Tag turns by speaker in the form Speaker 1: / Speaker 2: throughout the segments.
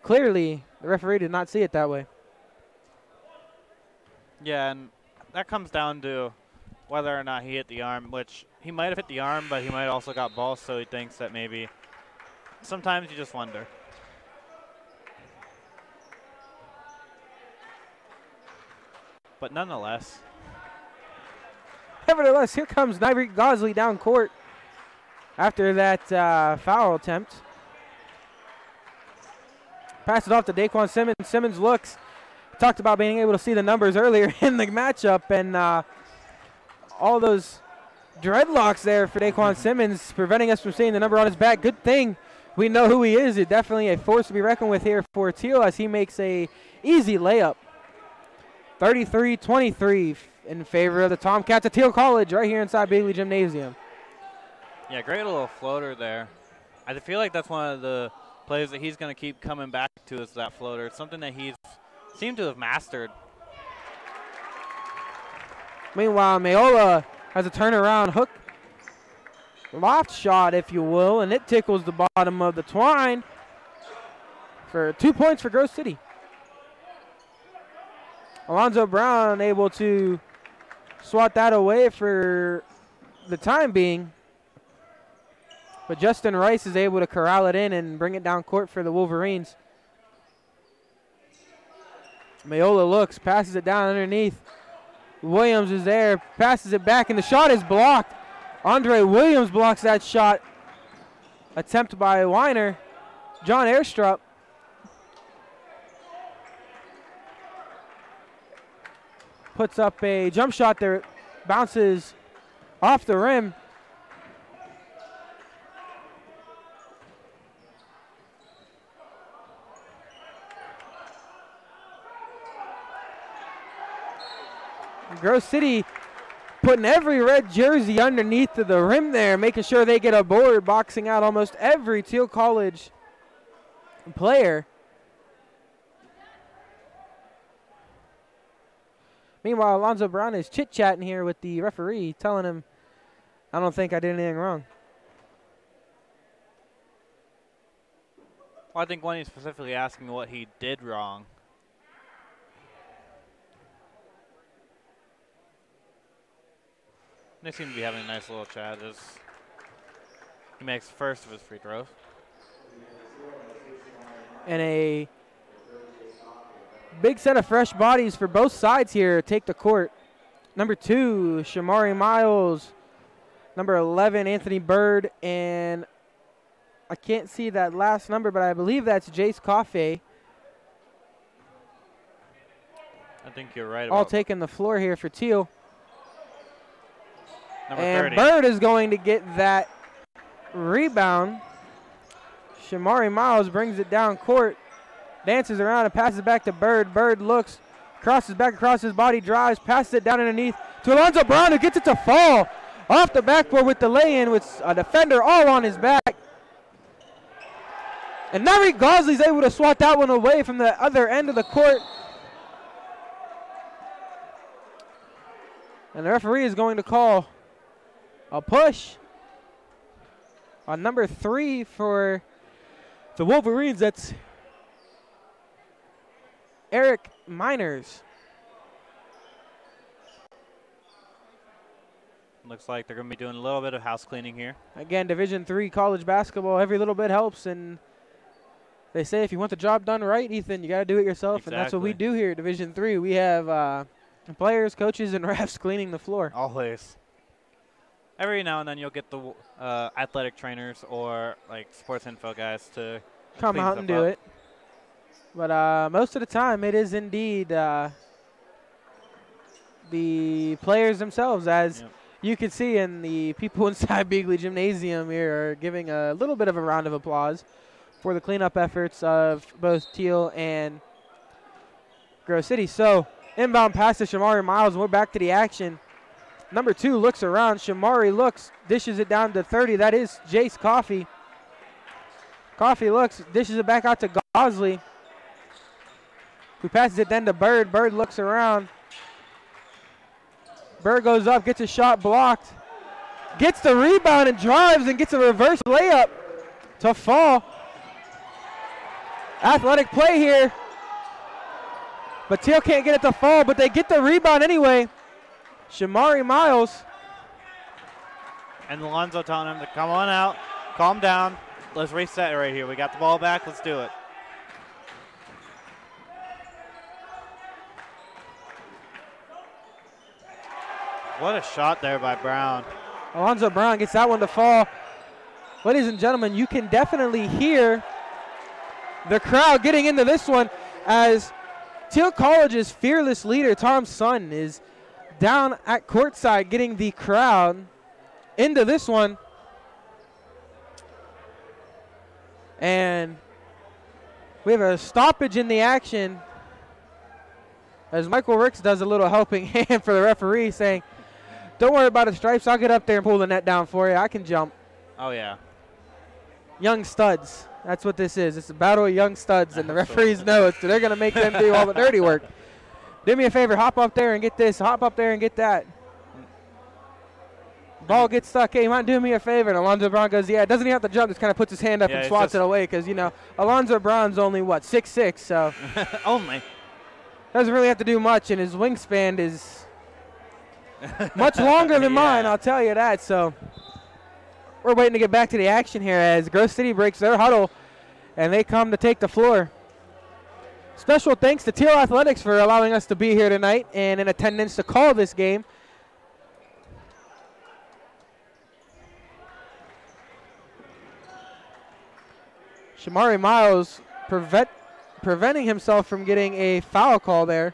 Speaker 1: clearly the referee did not see it that way.
Speaker 2: Yeah, and that comes down to whether or not he hit the arm, which he might have hit the arm, but he might have also got balls, so he thinks that maybe sometimes you just wonder. But nonetheless.
Speaker 1: Nevertheless, here comes Nyreek Gosley down court after that foul attempt. Pass it off to Daquan Simmons. Simmons looks. Talked about being able to see the numbers earlier in the matchup, and all those dreadlocks there for Daquan Simmons preventing us from seeing the number on his back. Good thing we know who he is. It's definitely a force to be reckoned with here for Teal as he makes a easy layup. 33-23 in favor of the Tomcats of Teal College right here inside Bigley Gymnasium.
Speaker 2: Yeah, great little floater there. I feel like that's one of the plays that he's going to keep coming back to is that floater. It's something that he's seemed to have mastered.
Speaker 1: Meanwhile, Mayola has a turnaround hook loft shot, if you will, and it tickles the bottom of the twine for 2 points for Grove City. Alonzo Brown able to swat that away for the time being, but Justin Rice is able to corral it in and bring it down court for the Wolverines. Mayola looks, passes it down underneath. Williams is there, passes it back, and the shot is blocked. Andre Williams blocks that shot. Attempt by Weiner. John Airstrup. Puts up a jump shot there, bounces off the rim. Grove City putting every red jersey underneath the rim there, making sure they get a board, boxing out almost every Teal College player. Meanwhile, Alonzo Brown is chit-chatting here with the referee, telling him, I don't think I did anything wrong.
Speaker 2: Well, I think when he's specifically asking what he did wrong. They seem to be having a nice little chat as he makes the first of his free throws.
Speaker 1: And a big set of fresh bodies for both sides here take the court. Number 2, Shamari Miles. Number 11, Anthony Bird. And I can't see that last number, but I believe that's Jace Coffey.
Speaker 2: I think you're right.
Speaker 1: All taking the floor here for Teal.
Speaker 2: Number
Speaker 1: and
Speaker 2: 30.
Speaker 1: Bird is going to get that rebound. Shamari Miles brings it down court, dances around and passes back to Bird. Bird looks, crosses back across his body, drives, passes it down underneath to Alonzo Brown, who gets it to fall off the backboard with the lay-in with a defender all on his back. And Nyreek Gosley's able to swat that one away from the other end of the court. And the referee is going to call a push on number 3 for the Wolverines. That's Eric Miners.
Speaker 2: Looks like they're going to be doing a little bit of house cleaning here.
Speaker 1: Again, Division III college basketball, every little bit helps. And they say if you want the job done right, Ethan, you got to do it yourself.
Speaker 2: Exactly.
Speaker 1: And that's what we do here at Division III. We have players, coaches, and refs cleaning the floor.
Speaker 2: Always. Every now and then you'll get the athletic trainers or like sports info guys to
Speaker 1: come out and do it. But most of the time it is indeed the players themselves, as you can see, and the people inside Bigley Gymnasium here are giving a little bit of a round of applause for the cleanup efforts of both Teal and Grove City. So inbound pass to Shamari Miles, and we're back to the action. Number 2 looks around. Shamari looks, dishes it down to 30. That is Jace Coffey. Coffey looks, dishes it back out to Gosley, who passes it then to Bird. Bird looks around. Bird goes up, gets a shot blocked, gets the rebound and drives and gets a reverse layup to fall. Athletic play here. But Teal can't get it to fall, but they get the rebound anyway. Shamari Miles.
Speaker 2: And Alonzo telling him to come on out, calm down. Let's reset right here. We got the ball back. Let's do it. What a shot there by Brown.
Speaker 1: Alonzo Brown gets that one to fall. Ladies and gentlemen, you can definitely hear the crowd getting into this one as Teal College's fearless leader, Tom Sun, is down at courtside getting the crowd into this one. And we have a stoppage in the action as Michael Ricks does a little helping hand for the referee, saying, don't worry about the stripes. I'll get up there and pull the net down for you. I can jump.
Speaker 2: Oh, yeah.
Speaker 1: Young studs. That's what this is. It's a battle of young studs, and the referees know it, so they're going to make them do all the dirty work. Do me a favor. Hop up there and get this. Hop up there and get that. Ball gets stuck. Hey, you might do me a favor. And Alonzo Brown goes, yeah. Doesn't he have to jump? Just kind of puts his hand up and swats it away because, you know, Alonzo Brown's only, what, 6'6", so.
Speaker 2: Only.
Speaker 1: Doesn't really have to do much, and his wingspan is much longer than mine, I'll tell you that. So we're waiting to get back to the action here as Grove City breaks their huddle, and they come to take the floor. Special thanks to Teal Athletics for allowing us to be here tonight and in attendance to call this game. Shamari Miles preventing himself from getting a foul call there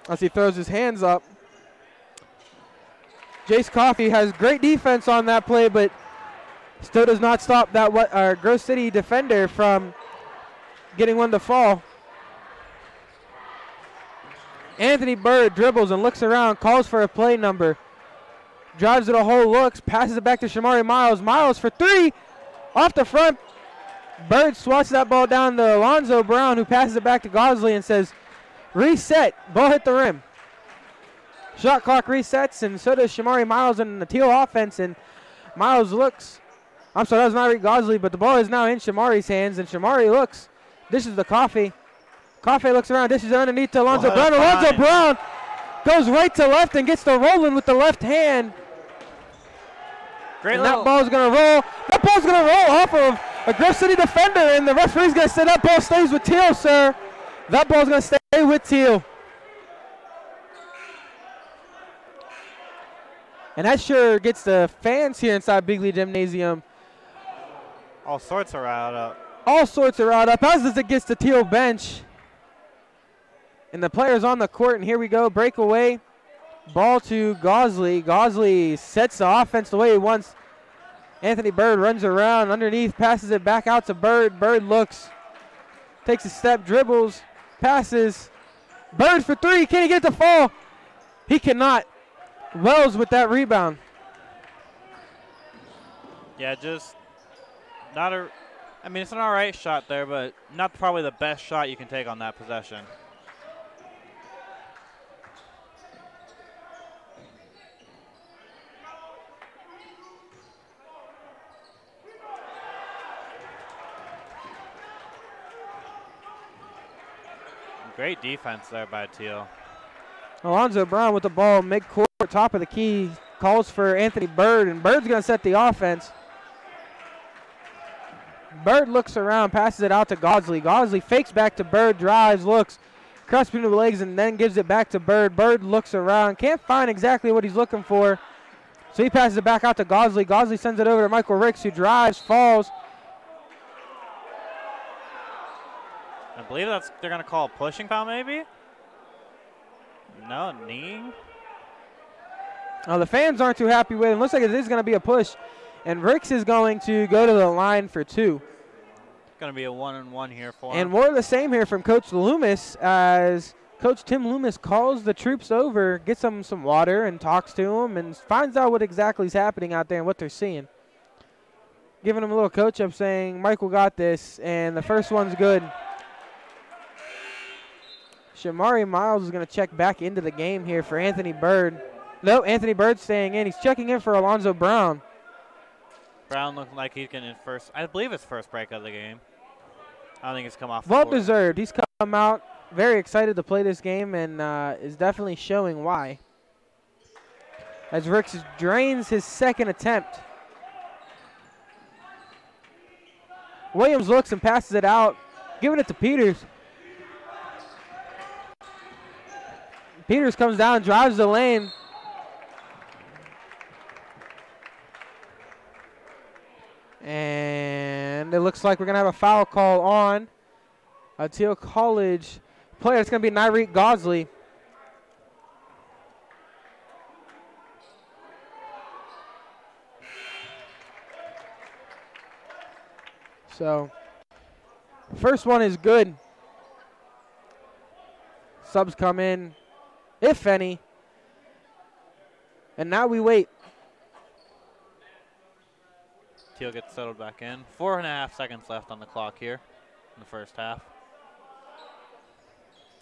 Speaker 1: as he throws his hands up. Jace Coffey has great defense on that play, but still does not stop that our Grove City defender from getting one to fall. Anthony Bird dribbles and looks around, calls for a play number. Drives to the hole, looks, passes it back to Shamari Miles. Miles for three, off the front. Bird swats that ball down to Alonzo Brown, who passes it back to Gosley and says, reset, ball hit the rim. Shot clock resets, and so does Shamari Miles in the Teal offense, and Miles looks. I'm sorry, that was not Rick Gosley, but the ball is now in Shamari's hands, and Shamari looks. Dishes the Coffey. Coffey looks around, dishes underneath to Alonzo Brown. Alonzo Brown goes right to left and gets the rolling with the left hand.
Speaker 2: Great.
Speaker 1: And that ball's going to roll. That ball's going to roll off of a Grove City defender, and the referee's going to say that ball stays with Teal, sir. That ball's going to stay with Teal. And that sure gets the fans here inside Big League Gymnasium.
Speaker 2: All sorts are riled up.
Speaker 1: All sorts are riled up, as does it gets the Teal bench. And the players on the court, and here we go, breakaway. Ball to Gosley. Gosley sets the offense the way he wants. Anthony Bird runs around underneath, passes it back out to Bird. Bird looks, takes a step, dribbles, passes. Bird for three. Can he get it to fall? He cannot. Wells with that rebound.
Speaker 2: Yeah, just not a. I mean, it's an all right shot there, but not probably the best shot you can take on that possession. Great defense there by Teal.
Speaker 1: Alonzo Brown with the ball midcourt, top of the key, calls for Anthony Bird, and Bird's going to set the offense. Bird looks around, passes it out to Gosley. Gosley fakes back to Bird, drives, looks, crosses between the legs, and then gives it back to Bird. Bird looks around, can't find exactly what he's looking for, so he passes it back out to Gosley. Gosley sends it over to Michael Ricks, who drives, falls.
Speaker 2: I believe they're going to call a pushing foul maybe? No, kneeing?
Speaker 1: The fans aren't too happy with it. Looks like it is going to be a push. And Ricks is going to go to the line for two.
Speaker 2: Going to be a 1-on-1 here for him.
Speaker 1: And more of the same here from Coach Loomis as Coach Tim Loomis calls the troops over, gets them some water and talks to them and finds out what exactly is happening out there and what they're seeing. Giving them a little coach up saying, Michael got this, and the first one's good. Shamari Miles is going to check back into the game here for Anthony Bird. No, Anthony Bird's staying in. He's checking in for Alonzo Brown.
Speaker 2: Brown looking like he's getting his first, I believe his first break of the game. I don't think he's come off.
Speaker 1: Well deserved. He's come out very excited to play this game and is definitely showing why. As Ricks drains his second attempt. Williams looks and passes it out, giving it to Peters. Peters comes down, drives the lane. And it looks like we're going to have a foul call on a Teal College player. It's going to be Nyreek Gosley. So, first one is good. Subs come in, if any. And now we wait.
Speaker 2: Teal gets settled back in. 4.5 seconds left on the clock here in the first half.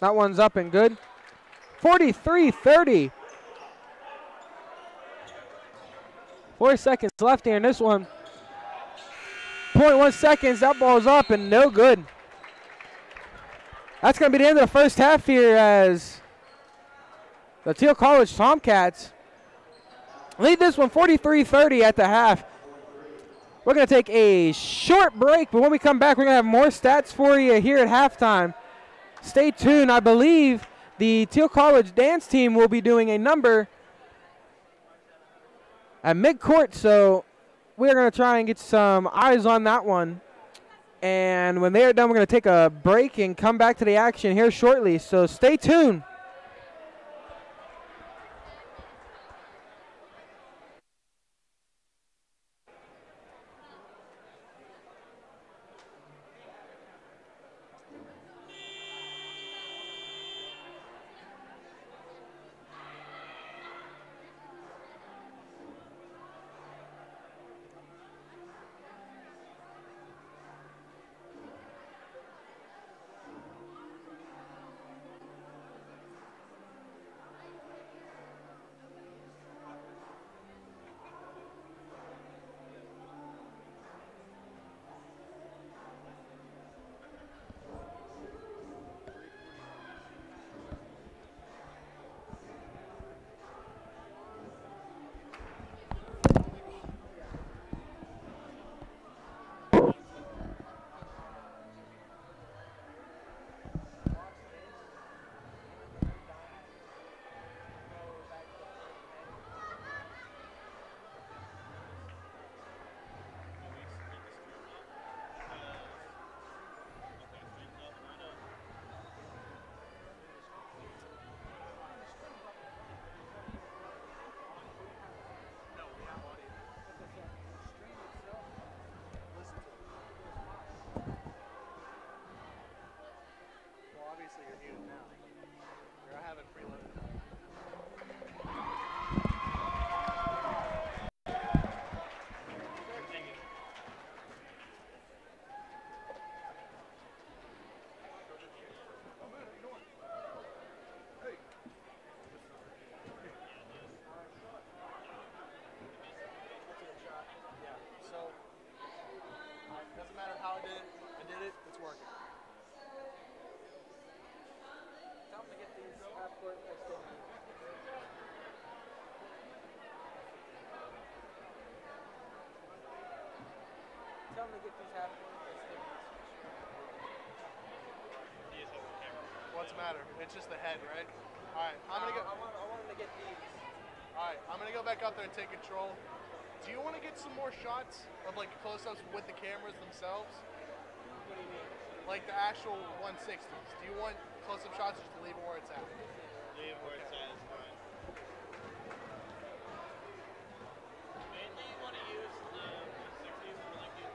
Speaker 1: That one's up and good. 43-30. 4 seconds left here in this one. 0.1 seconds, that ball's up and no good. That's going to be the end of the first half here as the Teal College Tomcats lead this one 43-30 at the half. We're going to take a short break, but when we come back, we're going to have more stats for you here at halftime. Stay tuned. I believe the Teal College dance team will be doing a number at midcourt, so we're going to try and get some eyes on that one. And when they are done, we're going to take a break and come back to the action here shortly. So stay tuned.
Speaker 3: What's the matter? It's just the head, right? All right, I'm gonna go. I want him to get these. All right, I'm gonna go back out there and take control. Do you want to get some more shots of like close-ups with the cameras themselves? What do you mean? Like the actual 160s. Do you want close-up shots, or just leave it where it's at? Leave it where it's at. Is fine. Mainly, you want to use the 160s for like you.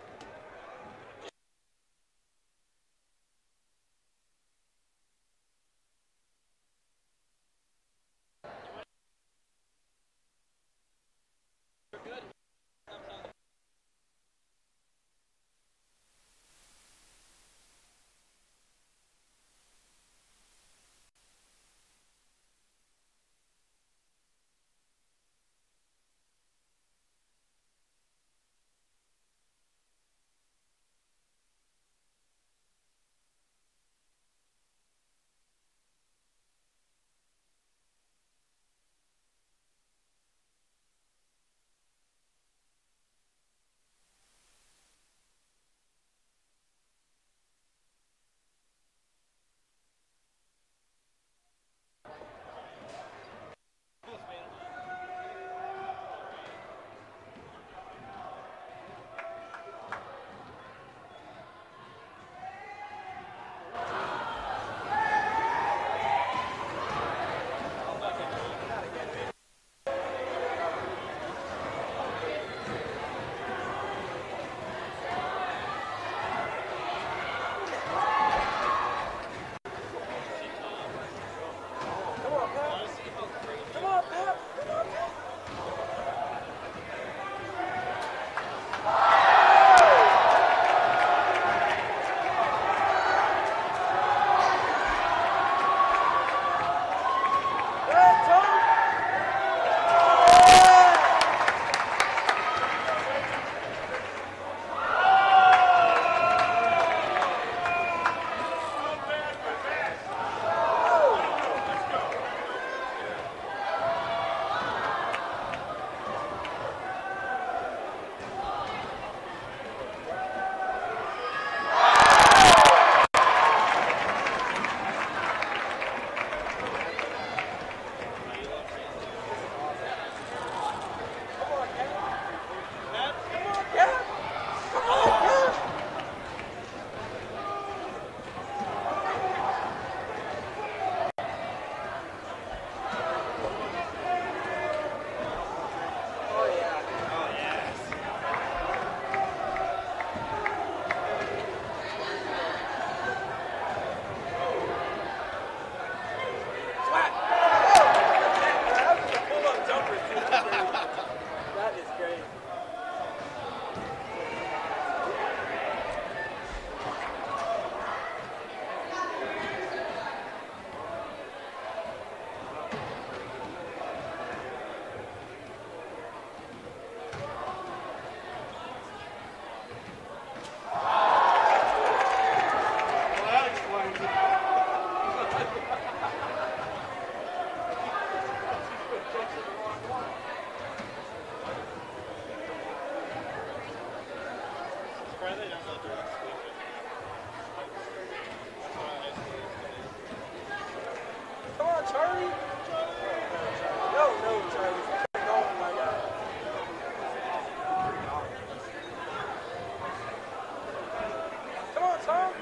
Speaker 1: song?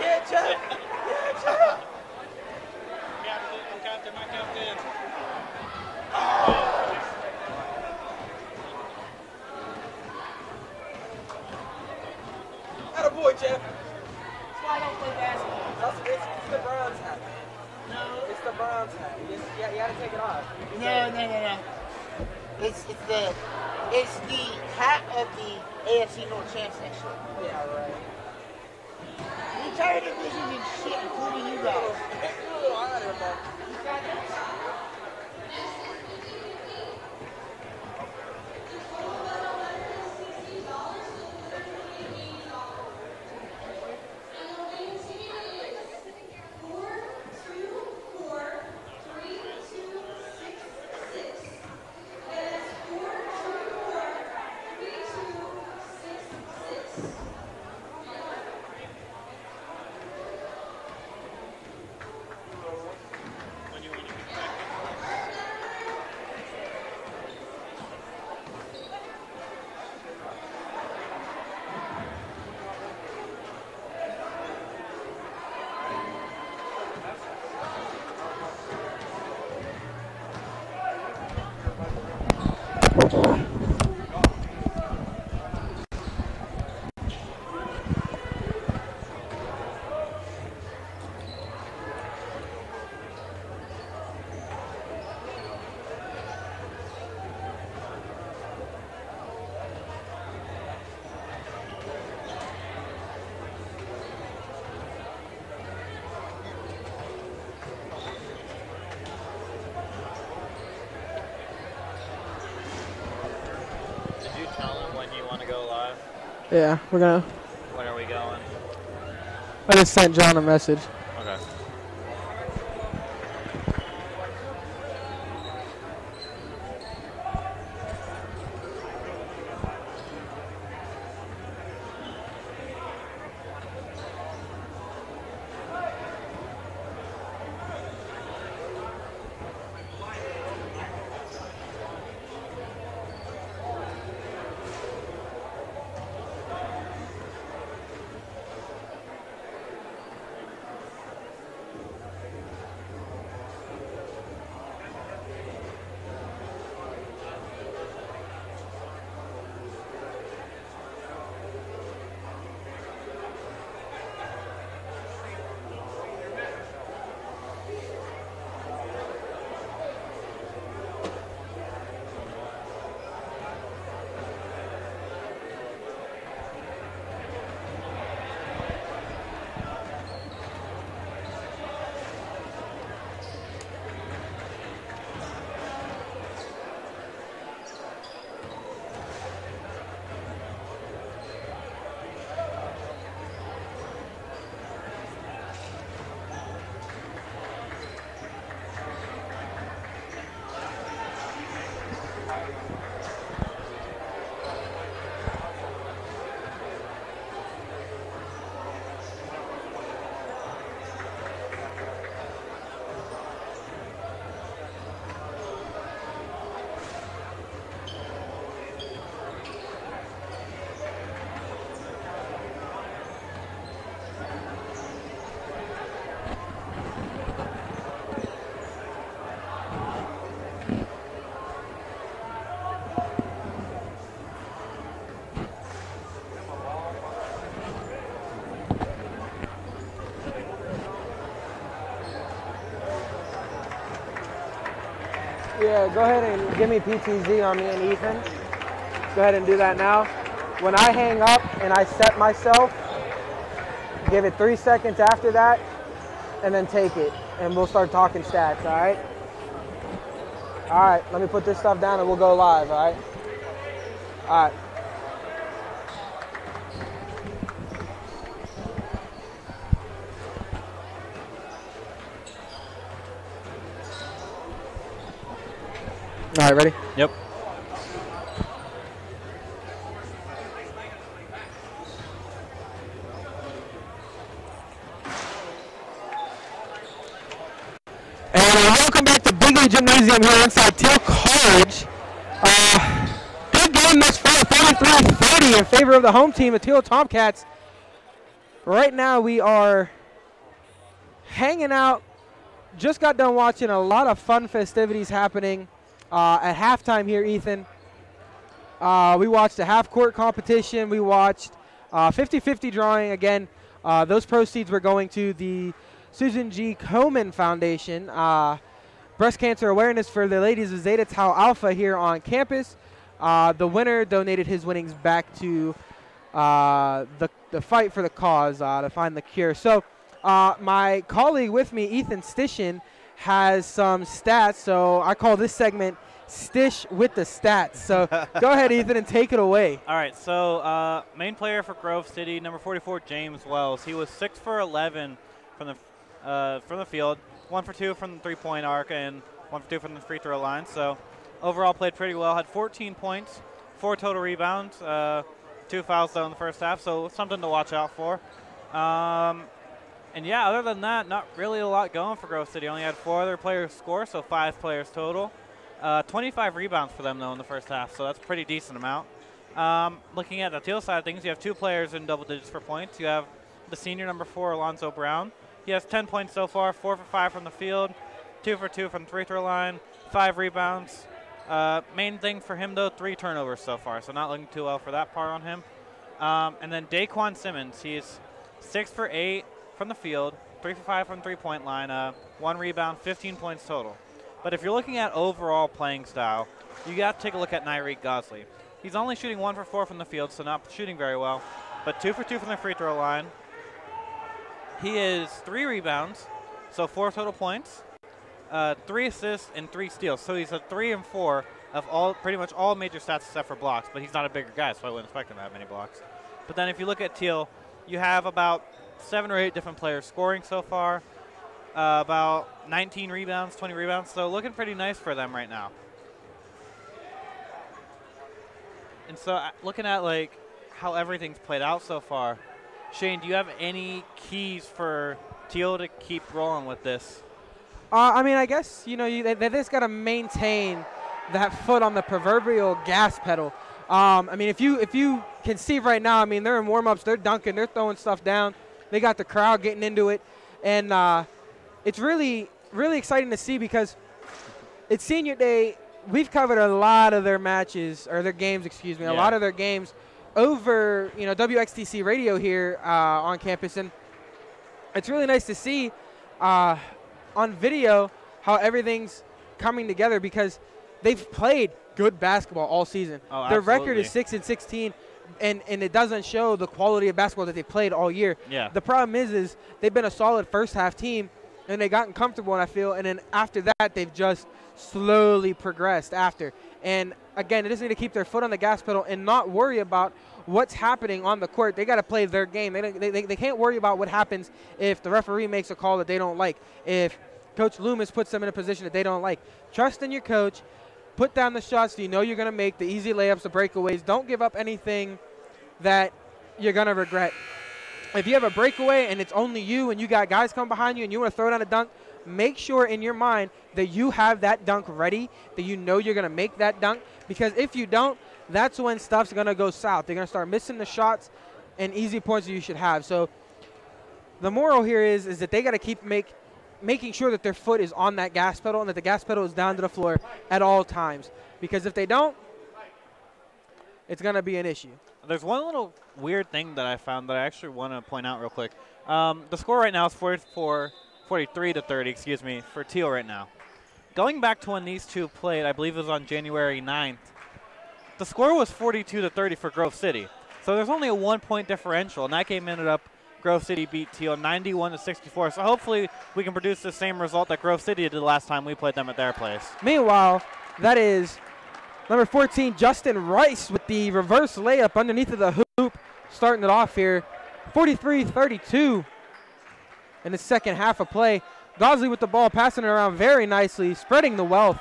Speaker 1: Yeah, Jeff. Yeah, Jeff.
Speaker 4: Captain, my captain.
Speaker 1: Attaboy, Jeff. That's why I don't play basketball. It's the Browns hat, man. No. It's the Browns hat. You gotta take it off.
Speaker 4: No. It's the hat of the AFC North Champs next year.
Speaker 1: Yeah, right.
Speaker 4: The entire division and shit, including you guys.
Speaker 1: It's a little hot here, but
Speaker 4: You got this?
Speaker 1: yeah, we're gonna.
Speaker 2: When are we going?
Speaker 1: I just sent John a message.
Speaker 2: Okay.
Speaker 1: Yeah, go ahead and give me PTZ on me and Ethan. Go ahead and do that now. When I hang up and I set myself, give it 3 seconds after that, and then take it. And we'll start talking stats, all right? All right, let me put this stuff down and we'll go live, all right? All right. All right, ready?
Speaker 2: Yep.
Speaker 1: And welcome back to Bigley Gymnasium here inside Teal College. Good game thus far, 35-27. 43-30 in favor of the home team, the Teal Tomcats. Right now we are hanging out. Just got done watching a lot of fun festivities happening at halftime here, Ethan. We watched a half-court competition. We watched 50-50 drawing. Again, those proceeds were going to the Susan G. Komen Foundation, breast cancer awareness for the ladies of Zeta Tau Alpha here on campus. The winner donated his winnings back to the fight for the cause to find the cure. So my colleague with me, Ethan Stishin, has some stats. So I call this segment Stish with the Stats. So go ahead, Ethan, and take it away.
Speaker 2: All right, so main player for Grove City, number 44, James Wells. He was 6 for 11 from the field, 1 for 2 from the three-point arc, and 1 for 2 from the free throw line. So overall played pretty well, had 14 points, 4 total rebounds, 2 fouls though in the first half, so something to watch out for. And yeah, other than that, not really a lot going for Grove City. Only had 4 other players score, so 5 players total. 25 rebounds for them though in the first half, so that's a pretty decent amount. Looking at the Teal side of things, you have 2 players in double digits for points. You have the senior number 4, Alonzo Brown. He has 10 points so far, 4 for 5 from the field, 2 for 2 from the free throw line, 5 rebounds. Main thing for him, though, 3 turnovers so far, so not looking too well for that part on him. And then Daquan Simmons, he's 6 for 8 from the field, 3 for 5 from the three-point line, 1 rebound, 15 points total. But if you're looking at overall playing style, you got to take a look at Nyreek Gosley. He's only shooting 1 for 4 from the field, so not shooting very well, but 2 for 2 from the free throw line. He is 3 rebounds, so 4 total points. 3 assists and 3 steals. So he's a 3 and 4 of pretty much all major stats except for blocks, but he's not a bigger guy, so I wouldn't expect him to have many blocks. But then if you look at Teal, you have about 7 or 8 different players scoring so far, about 19 rebounds, 20 rebounds, so looking pretty nice for them right now. And so looking at like how everything's played out so far, Shane, do you have any keys for Teal to keep rolling with this?
Speaker 1: I mean, I guess, you know, they just got to maintain that foot on the proverbial gas pedal. I mean, if you can see right now, I mean, they're in warm-ups, they're dunking, they're throwing stuff down. They got the crowd getting into it. And it's really, really exciting to see because it's senior day. We've covered a lot of their matches, or their games, excuse me, a lot of their games over, you know, WXTC radio here on campus. And it's really nice to see on video how everything's coming together because they've played good basketball all season.
Speaker 2: Oh,
Speaker 1: their record is 6-16, and it doesn't show the quality of basketball that they played all year.
Speaker 2: Yeah.
Speaker 1: The problem is they've been a solid first half team, and they've gotten comfortable, and I feel, and then after that they've just slowly progressed after. And again, they just need to keep their foot on the gas pedal and not worry about what's happening on the court. They got to play their game. They can't worry about what happens if the referee makes a call that they don't like, if Coach Loomis puts them in a position that they don't like. Trust in your coach. Put down the shots you know you're going to make, the easy layups, the breakaways. Don't give up anything that you're going to regret. If you have a breakaway and it's only you and you got guys come behind you and you want to throw down a dunk, make sure in your mind that you have that dunk ready, that you know you're going to make that dunk. Because if you don't, that's when stuff's going to go south. They're going to start missing the shots and easy points that you should have. So the moral here is that they got to keep making sure that their foot is on that gas pedal and that the gas pedal is down to the floor at all times. Because if they don't, it's going to be an issue.
Speaker 2: There's one little weird thing that I found that I actually want to point out real quick. The score right now is 43-30, excuse me, for Teal right now. Going back to when these two played, I believe it was on January 9th, the score was 42-30 for Grove City. So there's only a 1-point differential, and that game ended up Grove City beat Teal 91-64. So hopefully we can produce the same result that Grove City did the last time we played them at their place.
Speaker 1: Meanwhile, that is number 14, Justin Rice, with the reverse layup underneath of the hoop, starting it off here. 43-32 in the second half of play. Gosley with the ball, passing it around very nicely, spreading the wealth.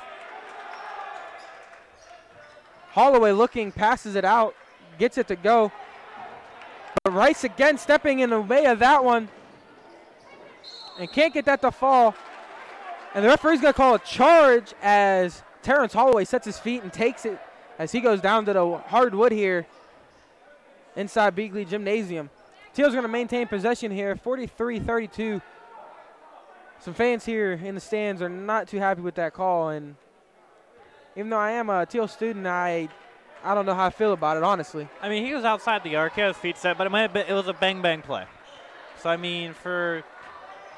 Speaker 1: Holloway looking, passes it out, gets it to go. But Rice again stepping in the way of that one and can't get that to fall. And the referee's going to call a charge as Terrence Holloway sets his feet and takes it as he goes down to the hardwood here inside Beagley Gymnasium. Teal's going to maintain possession here, 43-32. Some fans here in the stands are not too happy with that call, and even though I am a Teal student, I don't know how I feel about it, honestly.
Speaker 2: I mean, he was outside the arc. He had his feet set, but it was a bang-bang play. So, I mean, for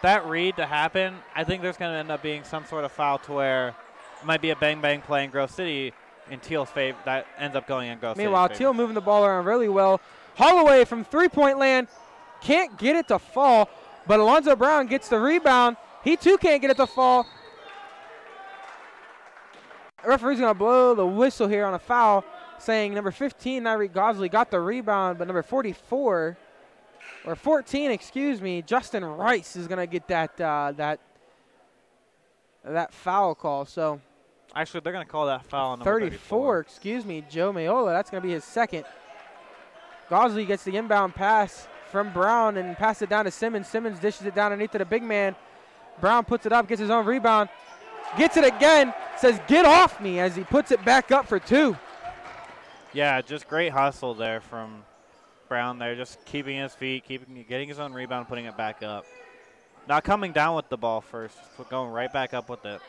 Speaker 2: that read to happen, I think there's going to end up being some sort of foul to where it might be a bang-bang play in Grove City in Teal's favor. That ends up going in Grove City's
Speaker 1: Meanwhile,
Speaker 2: favor.
Speaker 1: Teal moving the ball around really well. Holloway from three-point land can't get it to fall, but Alonzo Brown gets the rebound. He, too, can't get it to fall. The referee's going to blow the whistle here on a foul, saying number 15, Nyreek Gosley, got the rebound, but number 14, excuse me, Justin Rice is going to get that foul call. So
Speaker 2: actually, they're going to call that foul on number
Speaker 1: 34, excuse me, Joe Mayola. That's going to be his second. Gosley gets the inbound pass from Brown and passes it down to Simmons. Simmons dishes it down underneath to the big man. Brown puts it up, gets his own rebound, gets it again, says, "Get off me," as he puts it back up for two.
Speaker 2: Yeah, just great hustle there from Brown there, just keeping his feet, getting his own rebound, putting it back up. Not coming down with the ball first, but going right back up with it.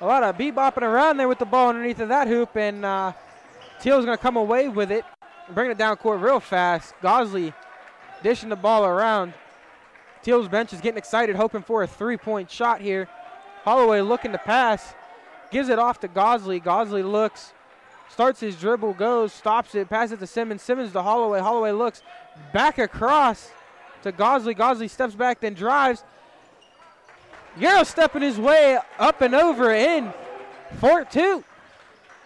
Speaker 1: A lot of bebopping around there with the ball underneath of that hoop, and Teal's going to come away with it, bring it down court real fast. Gosley dishing the ball around. Teal's bench is getting excited, hoping for a three-point shot here. Holloway looking to pass, gives it off to Gosley. Gosley looks, starts his dribble, goes, stops it, passes it to Simmons. Simmons to Holloway. Holloway looks back across to Gosley. Gosley steps back, then drives. Yarrow stepping his way up and over in for two.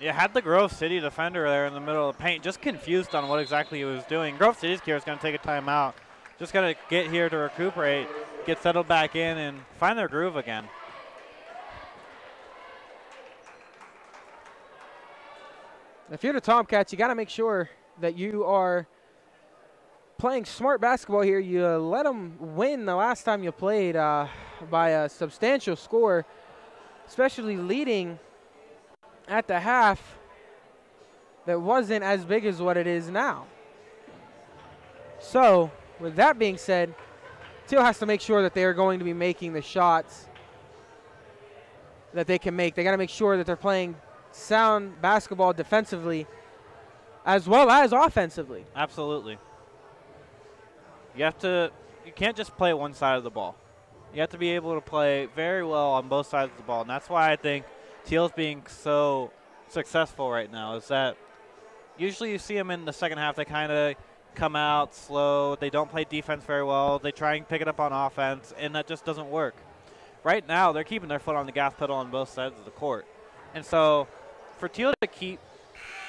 Speaker 2: Yeah, had the Grove City defender there in the middle of the paint, just confused on what exactly he was doing. Grove City's here is going to take a timeout. Just got to get here to recuperate, get settled back in, and find their groove again.
Speaker 1: If you're the Tomcats, you got to make sure that you are playing smart basketball here. You let them win the last time you played by a substantial score, especially leading at the half that wasn't as big as what it is now. So, with that being said, Teal has to make sure that they are going to be making the shots that they can make. They got to make sure that they're playing sound basketball defensively as well as offensively.
Speaker 2: Absolutely. You can't just play one side of the ball. You have to be able to play very well on both sides of the ball, and that's why I think Teal's being so successful right now, is that usually you see them in the second half, they kind of come out slow, they don't play defense very well, they try and pick it up on offense, and that just doesn't work. Right now, they're keeping their foot on the gas pedal on both sides of the court. And so for Teal to keep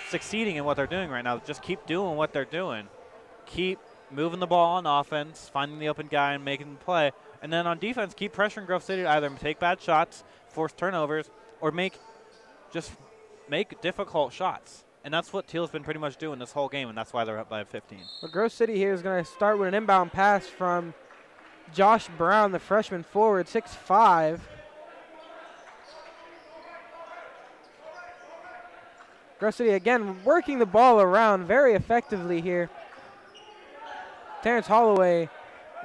Speaker 2: succeeding in what they're doing right now, just keep doing what they're doing. Keep moving the ball on offense, finding the open guy and making the play. And then on defense, keep pressuring Grove City to either take bad shots, force turnovers, or make difficult shots. And that's what Teal's been pretty much doing this whole game, and that's why they're up by 15.
Speaker 1: Well, Grove City here is going to start with an inbound pass from Josh Brown, the freshman forward, 6'5". Grove City again working the ball around very effectively here. Terrence Holloway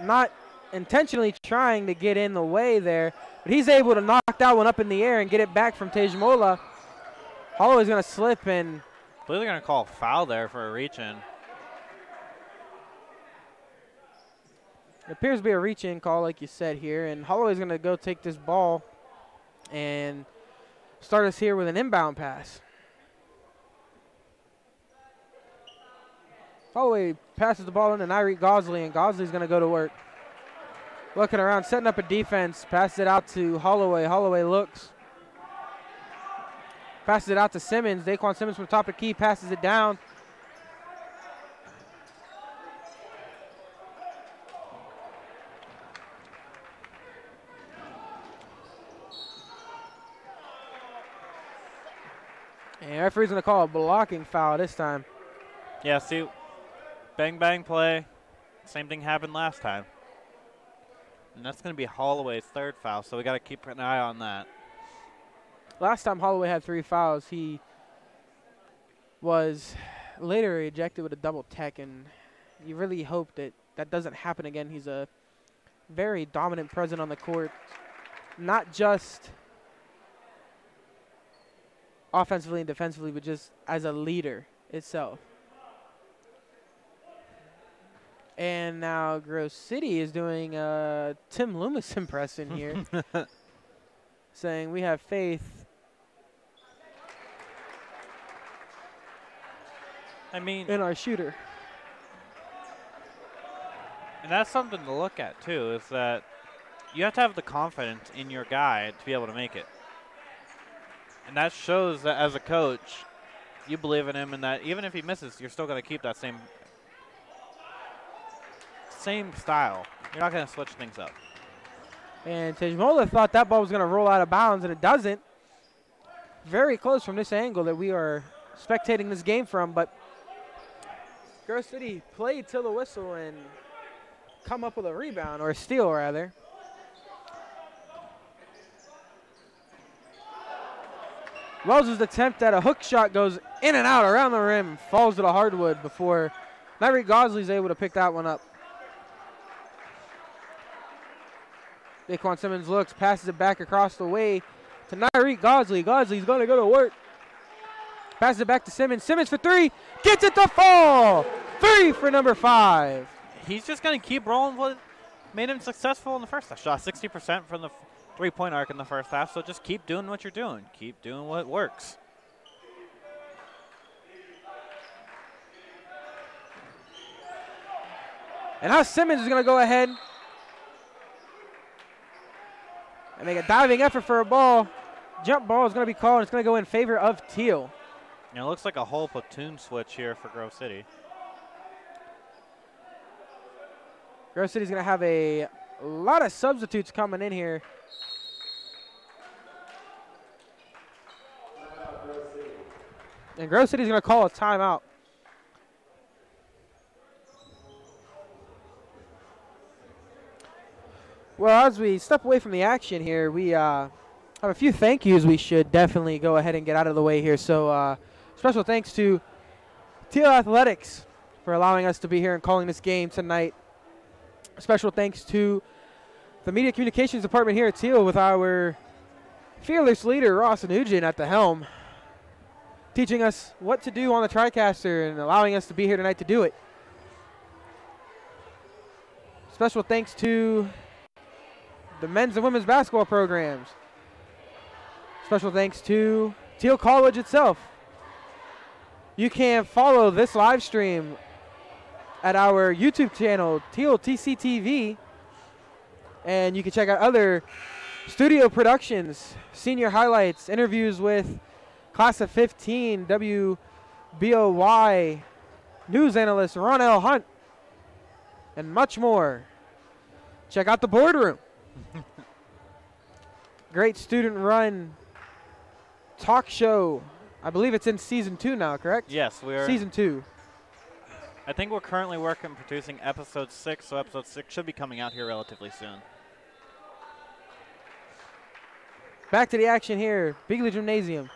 Speaker 1: not intentionally trying to get in the way there, but he's able to knock that one up in the air and get it back from Tejmola. Holloway's going to slip, and
Speaker 2: I believe they're going to call a foul there for a reach-in.
Speaker 1: It appears to be a reach-in call, like you said here, and Holloway's going to go take this ball and start us here with an inbound pass. Holloway passes the ball into Nyreek Gosley, and Gosley's going to go to work. Looking around, setting up a defense, passes it out to Holloway. Holloway looks. Passes it out to Simmons. Daquan Simmons from top of the key passes it down. And the referee's going to call a blocking foul this time.
Speaker 2: Yeah, see, bang, bang play. Same thing happened last time. And that's going to be Holloway's third foul, so we got to keep an eye on that.
Speaker 1: last time Holloway had 3 fouls, he was later ejected with a double tech, and you really hope that that doesn't happen again. He's a very dominant presence on the court, not just offensively and defensively, but just as a leader itself. And now Grove City is doing a Tim Loomis impression here, saying we have faith.
Speaker 2: I mean,
Speaker 1: in our shooter.
Speaker 2: And that's something to look at, too, is that you have to have the confidence in your guy to be able to make it. And that shows that as a coach, you believe in him, and that even if he misses, you're still going to keep that same style. You're not going to switch things up.
Speaker 1: And Tejmola thought that ball was going to roll out of bounds, and it doesn't. Very close from this angle that we are spectating this game from, but Grove City played till the whistle and come up with a rebound, or a steal rather. Wells' attempt at a hook shot goes in and out around the rim, falls to the hardwood before Nyreek Gosley's able to pick that one up. Daquan Simmons looks, passes it back across the way to Nyreek Gosley. Gosley's going to go to work. Passes it back to Simmons. Simmons for 3. Gets it to fall. 3 for number 5.
Speaker 2: He's just going to keep rolling what made him successful in the first half. Shot 60% from the three-point arc in the first half, so just keep doing what you're doing. Keep doing what works.
Speaker 1: And now Simmons is going to go ahead and make a diving effort for a ball. Jump ball is going to be called. It's going to go in favor of Teal.
Speaker 2: And it looks like a whole platoon switch here for Grove City.
Speaker 1: Grove City's going to have a lot of substitutes coming in here. And Grove City's going to call a timeout. Well, as we step away from the action here, we have a few thank yous we should definitely go ahead and get out of the way here. So special thanks to Teal Athletics for allowing us to be here and calling this game tonight. Special thanks to the Media Communications Department here at Teal with our fearless leader, Ross Nugent, at the helm, teaching us what to do on the TriCaster and allowing us to be here tonight to do it. Special thanks to the men's and women's basketball programs. Special thanks to Teal College itself. You can follow this live stream at our YouTube channel, Teal TCTV, and you can check out other studio productions, senior highlights, interviews with Class of 15 WBOY news analyst Ron L. Hunt, and much more. Check out the boardroom. Great student-run talk show. I believe it's in season 2 now, correct?
Speaker 2: Yes, we are.
Speaker 1: Season 2.
Speaker 2: I think we're currently working producing episode 6, so episode 6 should be coming out here relatively soon.
Speaker 1: Back to the action here. Bigley Gymnasium.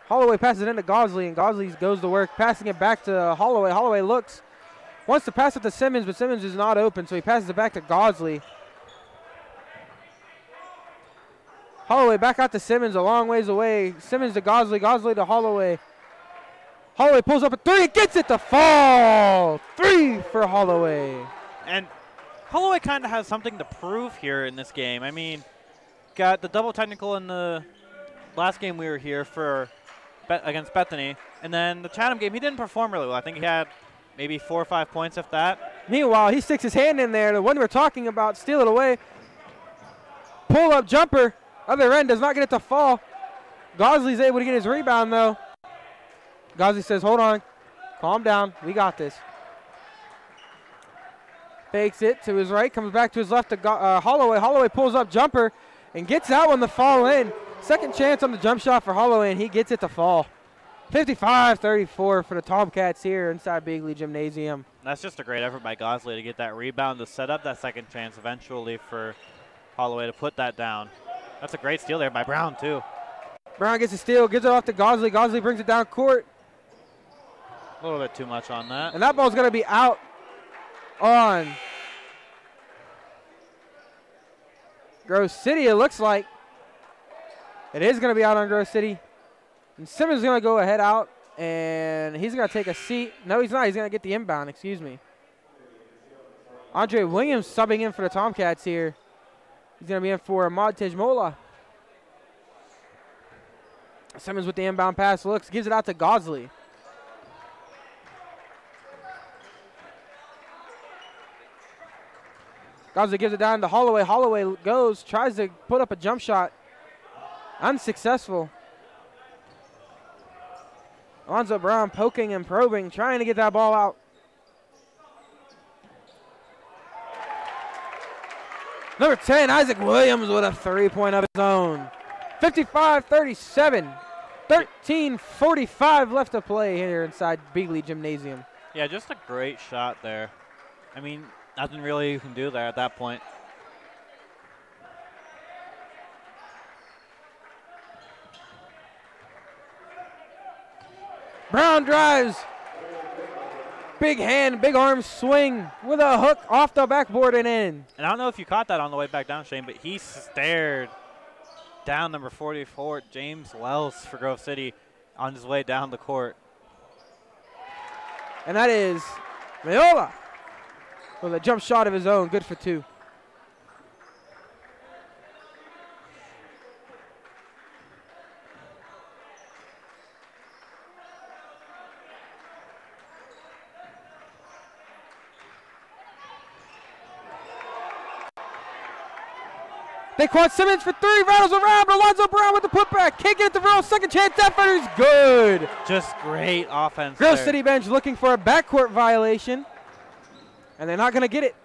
Speaker 1: Holloway passes it into Gosley, and Gosley goes to work, passing it back to Holloway. Holloway looks, wants to pass it to Simmons, but Simmons is not open, so he passes it back to Gosley. Holloway back out to Simmons, a long ways away. Simmons to Gosley, Gosley to Holloway. Holloway pulls up a 3, gets it to fall. 3 for Holloway.
Speaker 2: And Holloway kind of has something to prove here in this game. I mean, got the double technical in the last game we were here for against Bethany, and then the Chatham game, he didn't perform really well. I think he had maybe 4 or 5 points, if that.
Speaker 1: Meanwhile, he sticks his hand in there, the one we're talking about, steal it away. Pull-up jumper. Other end does not get it to fall. Gosley's able to get his rebound, though. Gosley says, hold on. Calm down. We got this. Fakes it to his right. Comes back to his left to Holloway. Holloway pulls up jumper and gets that one to fall in. Second chance on the jump shot for Holloway, and he gets it to fall. 55-34 for the Tomcats here inside Bigley Gymnasium.
Speaker 2: That's just a great effort by Gosley to get that rebound to set up that second chance eventually for Holloway to put that down. That's a great steal there by Brown, too.
Speaker 1: Brown gets a steal, gives it off to Gosley. Gosley brings it down court.
Speaker 2: A little bit too much on that.
Speaker 1: And that ball's going to be out on Grove City, it looks like. It is going to be out on Grove City. And Simmons is going to go ahead out, and he's going to take a seat. No, he's not. He's going to get the inbound, excuse me. Andre Williams subbing in for the Tomcats here. He's going to be in for Ahmad Tejmola. Simmons with the inbound pass, looks, gives it out to Gosley. Gosley gives it down to Holloway. Holloway goes, tries to put up a jump shot. Unsuccessful. Alonzo Brown poking and probing, trying to get that ball out. Number 10, Isaac Williams with a three-point of his own. 55-37. 13:45 left to play here inside Beagley Gymnasium.
Speaker 2: Yeah, just a great shot there. I mean, nothing really you can do there at that point.
Speaker 1: Brown drives. Big hand, big arm swing with a hook off the backboard and in.
Speaker 2: And I don't know if you caught that on the way back down, Shane, but he stared down number 44, James Wells for Grove City on his way down the court.
Speaker 1: And that is Mayola with a jump shot of his own, good for two. Daquan Simmons for three, rattles around, but Alonzo Brown with the putback. Can't get it to roll, second chance effort is good.
Speaker 2: Just great offense
Speaker 1: Grove
Speaker 2: there.
Speaker 1: City bench looking for a backcourt violation, and they're not going to get it.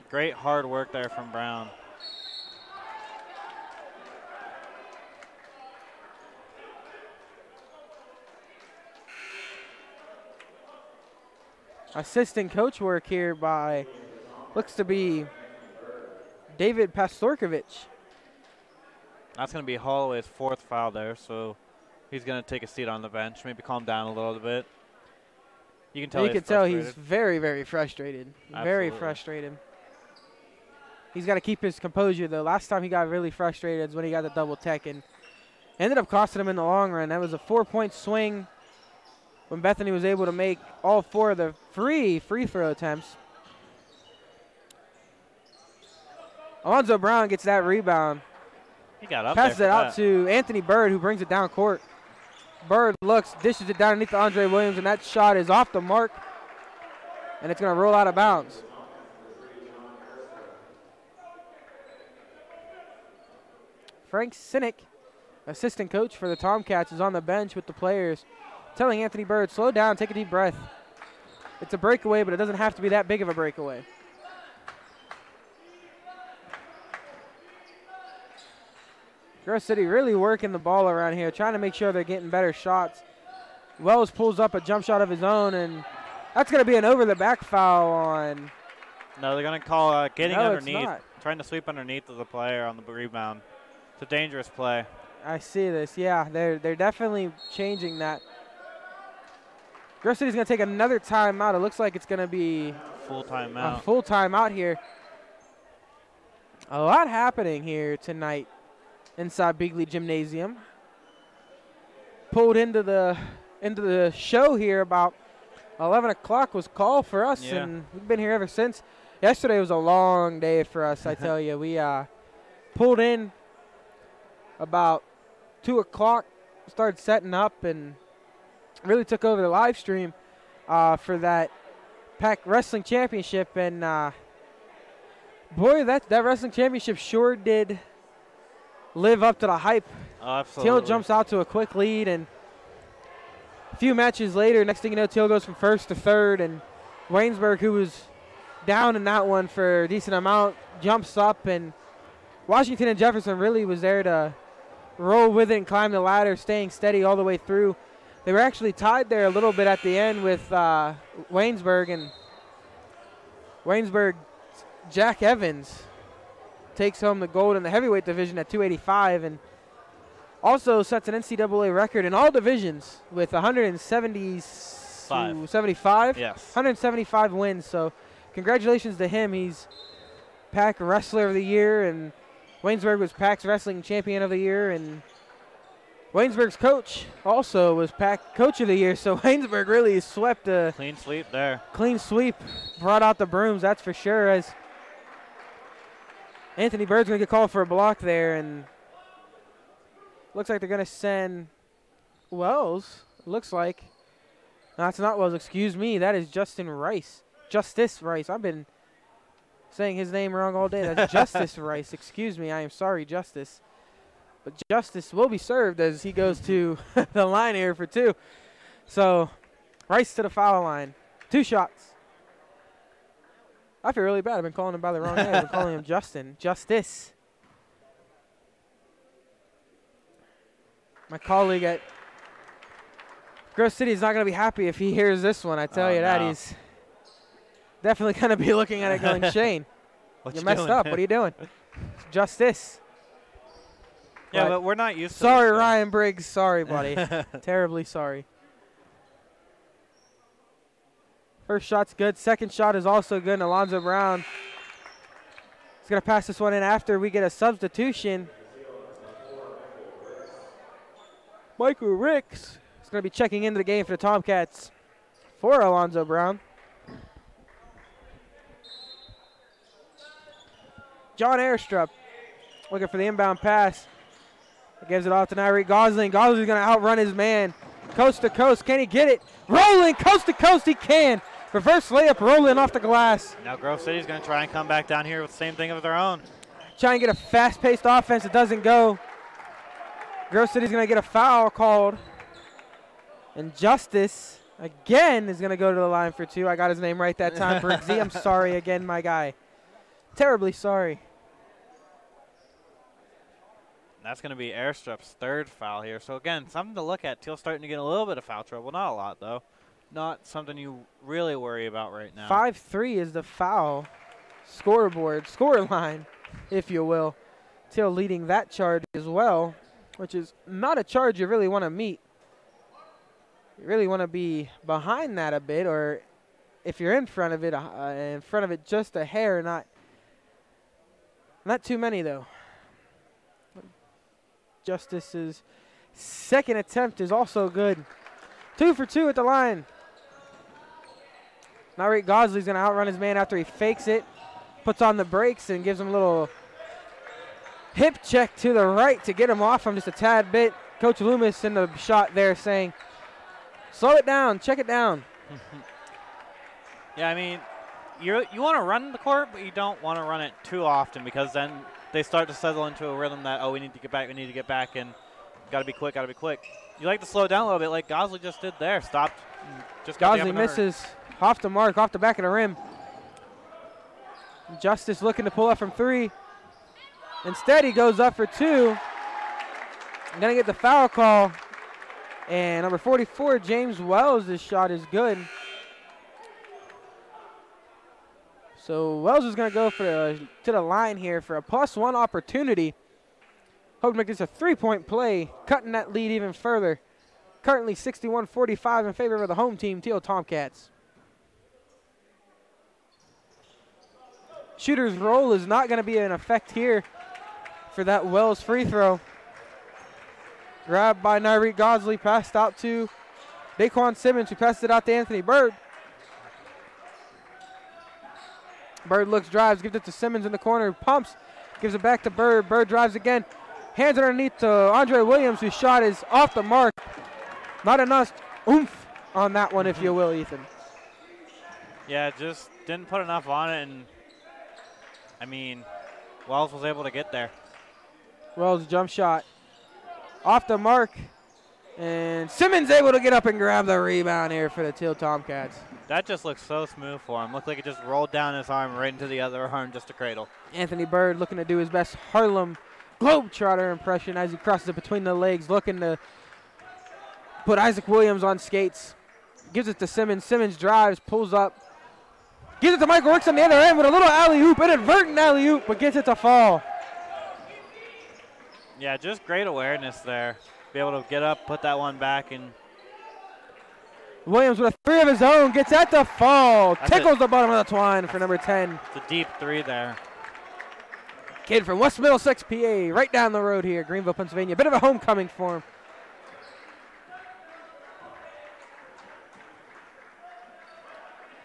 Speaker 2: Great hard work there from Brown.
Speaker 1: Assistant coach work here by, looks to be David Pastorkovich.
Speaker 2: That's going to be Holloway's fourth foul there, so he's going to take a seat on the bench, maybe calm down a little bit. You can tell
Speaker 1: he's very, very frustrated.
Speaker 2: Absolutely.
Speaker 1: Very frustrated. He's got to keep his composure, though. Last time he got really frustrated is when he got the double tech and ended up costing him in the long run. That was a 4-point swing when Bethany was able to make all four of the free throw attempts. Alonzo Brown gets that rebound.
Speaker 2: He got up
Speaker 1: Passes it
Speaker 2: there
Speaker 1: out to Anthony Bird, who brings it down court. Bird looks, dishes it down underneath to Andre Williams, and that shot is off the mark, and it's going to roll out of bounds. Frank Sinek, assistant coach for the Tomcats, is on the bench with the players, telling Anthony Bird, slow down, take a deep breath. It's a breakaway, but it doesn't have to be that big of a breakaway. Grove City really working the ball around here, trying to make sure they're getting better shots. Wells pulls up a jump shot of his own, and that's going to be an over-the-back foul on.
Speaker 2: No, they're going to call getting underneath,
Speaker 1: it's not.
Speaker 2: trying to sweep underneath of the player on the rebound. It's a dangerous play.
Speaker 1: I see this. Yeah, they're definitely changing that. Grove City's going to take another timeout. It looks like it's going to be
Speaker 2: Full timeout.
Speaker 1: a full timeout here. A lot happening here tonight inside Beagley Gymnasium. Pulled into the show here about 11 o'clock was called for us,
Speaker 2: Yeah.
Speaker 1: and we've been here ever since. Yesterday was a long day for us, I tell you. We pulled in about 2 o'clock, started setting up, and really took over the live stream for that Pac Wrestling Championship. And boy, that Wrestling Championship sure did live up to the hype.
Speaker 2: Oh, absolutely.
Speaker 1: Teal jumps out to a quick lead, and a few matches later, next thing you know, Teal goes from first to third, and Waynesburg, who was down in that one for a decent amount, jumps up, and Washington and Jefferson really was there to roll with it and climb the ladder, staying steady all the way through. They were actually tied there a little bit at the end with Waynesburg, and Waynesburg, Jack Evans takes home the gold in the heavyweight division at 285, and Also sets an NCAA record in all divisions with 175.
Speaker 2: Yes.
Speaker 1: 175 wins. So congratulations to him. He's Pac Wrestler of the Year, and Waynesburg was Pac's Wrestling Champion of the Year, and Waynesburg's coach also was Pac Coach of the Year. So Waynesburg really swept a
Speaker 2: clean sweep there.
Speaker 1: Clean sweep. Brought out the brooms, that's for sure, as Anthony Bird's going to get called for a block there, and looks like they're going to send Wells. Looks like. No, that's not Wells. Excuse me. That is Justin Rice. Justice Rice. I've been saying his name wrong all day. That's Justice Rice. Excuse me. I am sorry, Justice. But Justice will be served as he goes to the line here for 2. So Rice to the foul line. 2 shots. I feel really bad. I've been calling him by the wrong name. I've been calling him Justin. Justice. My colleague at Grove City is not going to be happy if he hears this one. I tell you that. No. He's definitely going to be looking at it going, Shane, you messed up. What are you doing? Justice.
Speaker 2: Yeah, but we're not used to
Speaker 1: Sorry,
Speaker 2: this,
Speaker 1: Ryan Briggs. Sorry, buddy. Terribly sorry. First shot's good. Second shot is also good. And Alonzo Brown is going to pass this one in after we get a substitution. Michael Ricks is going to be checking into the game for the Tomcats for Alonzo Brown. John Airstrup looking for the inbound pass. He gives it off to Nyree Gosling. Gosling's going to outrun his man. Coast to coast. Can he get it? Rolling coast to coast. He can. Reverse layup rolling off the glass.
Speaker 2: Now Grove City's going to try and come back down here with the same thing of their own.
Speaker 1: Try and get a fast-paced offense. It doesn't go. Grove City's going to get a foul called. And Justice, again, is going to go to the line for 2. I got his name right that time. Briggsy, I'm sorry again, my guy. Terribly sorry.
Speaker 2: That's going to be Airstrup's 3rd foul here. So, again, something to look at. Teal's starting to get a little bit of foul trouble. Not a lot, though. Not something you really worry about right now.
Speaker 1: 5-3 is the foul scoreboard, score line, if you will. Teal leading that charge as well, which is not a charge you really want to meet. You really want to be behind that a bit, or if you're in front of it just a hair, not too many though. Justice's second attempt is also good. 2 for 2 at the line. Nyree Gosley's going to outrun his man after he fakes it, puts on the brakes, and gives him a little hip check to the right to get him off him just a tad bit. Coach Loomis in the shot there saying, slow it down, check it down.
Speaker 2: Yeah, I mean, you want to run the court, but you don't want to run it too often because then they start to settle into a rhythm that, oh, we need to get back, and got to be quick. You like to slow down a little bit like Gosley just did there. Stopped. Just
Speaker 1: Gosley misses off the mark, off the back of the rim. Justice looking to pull up from 3. Instead, he goes up for 2. Going to get the foul call. And number 44, James Wells, this shot is good. So Wells is going to go to the line here for a +1 opportunity. Hope to make this a 3-point play, cutting that lead even further. Currently 61-45 in favor of the home team, Teal Tomcats. Shooter's roll is not going to be in effect here for that Wells free throw. Grabbed by Nyree Gosley, passed out to Daquan Simmons, who passed it out to Anthony Bird. Bird looks, drives, gives it to Simmons in the corner, pumps, gives it back to Bird. Bird drives again, hands it underneath to Andre Williams, whose shot is off the mark. Not enough oomph on that one, if you will, Ethan.
Speaker 2: Yeah, just didn't put enough on it, and I mean, Wells was able to get there.
Speaker 1: Wells jump shot off the mark, and Simmons able to get up and grab the rebound here for the Teal Tomcats.
Speaker 2: That just looks so smooth for him. Looked like it just rolled down his arm right into the other arm just to cradle.
Speaker 1: Anthony Bird looking to do his best Harlem Globetrotter impression as he crosses it between the legs, looking to put Isaac Williams on skates. Gives it to Simmons. Simmons drives, pulls up, gives it to Michael Ricks on the other end with a little alley-oop, inadvertent alley-oop, but gets it to fall.
Speaker 2: Yeah, just great awareness there. Be able to get up, put that one back, and
Speaker 1: Williams with a 3 of his own, gets at the fall.
Speaker 2: That's
Speaker 1: Tickles the bottom of the twine for number 10.
Speaker 2: it's a deep 3 there.
Speaker 1: Kid from West Middlesex, PA, right down the road here, Greenville, Pennsylvania. Bit of a homecoming for him.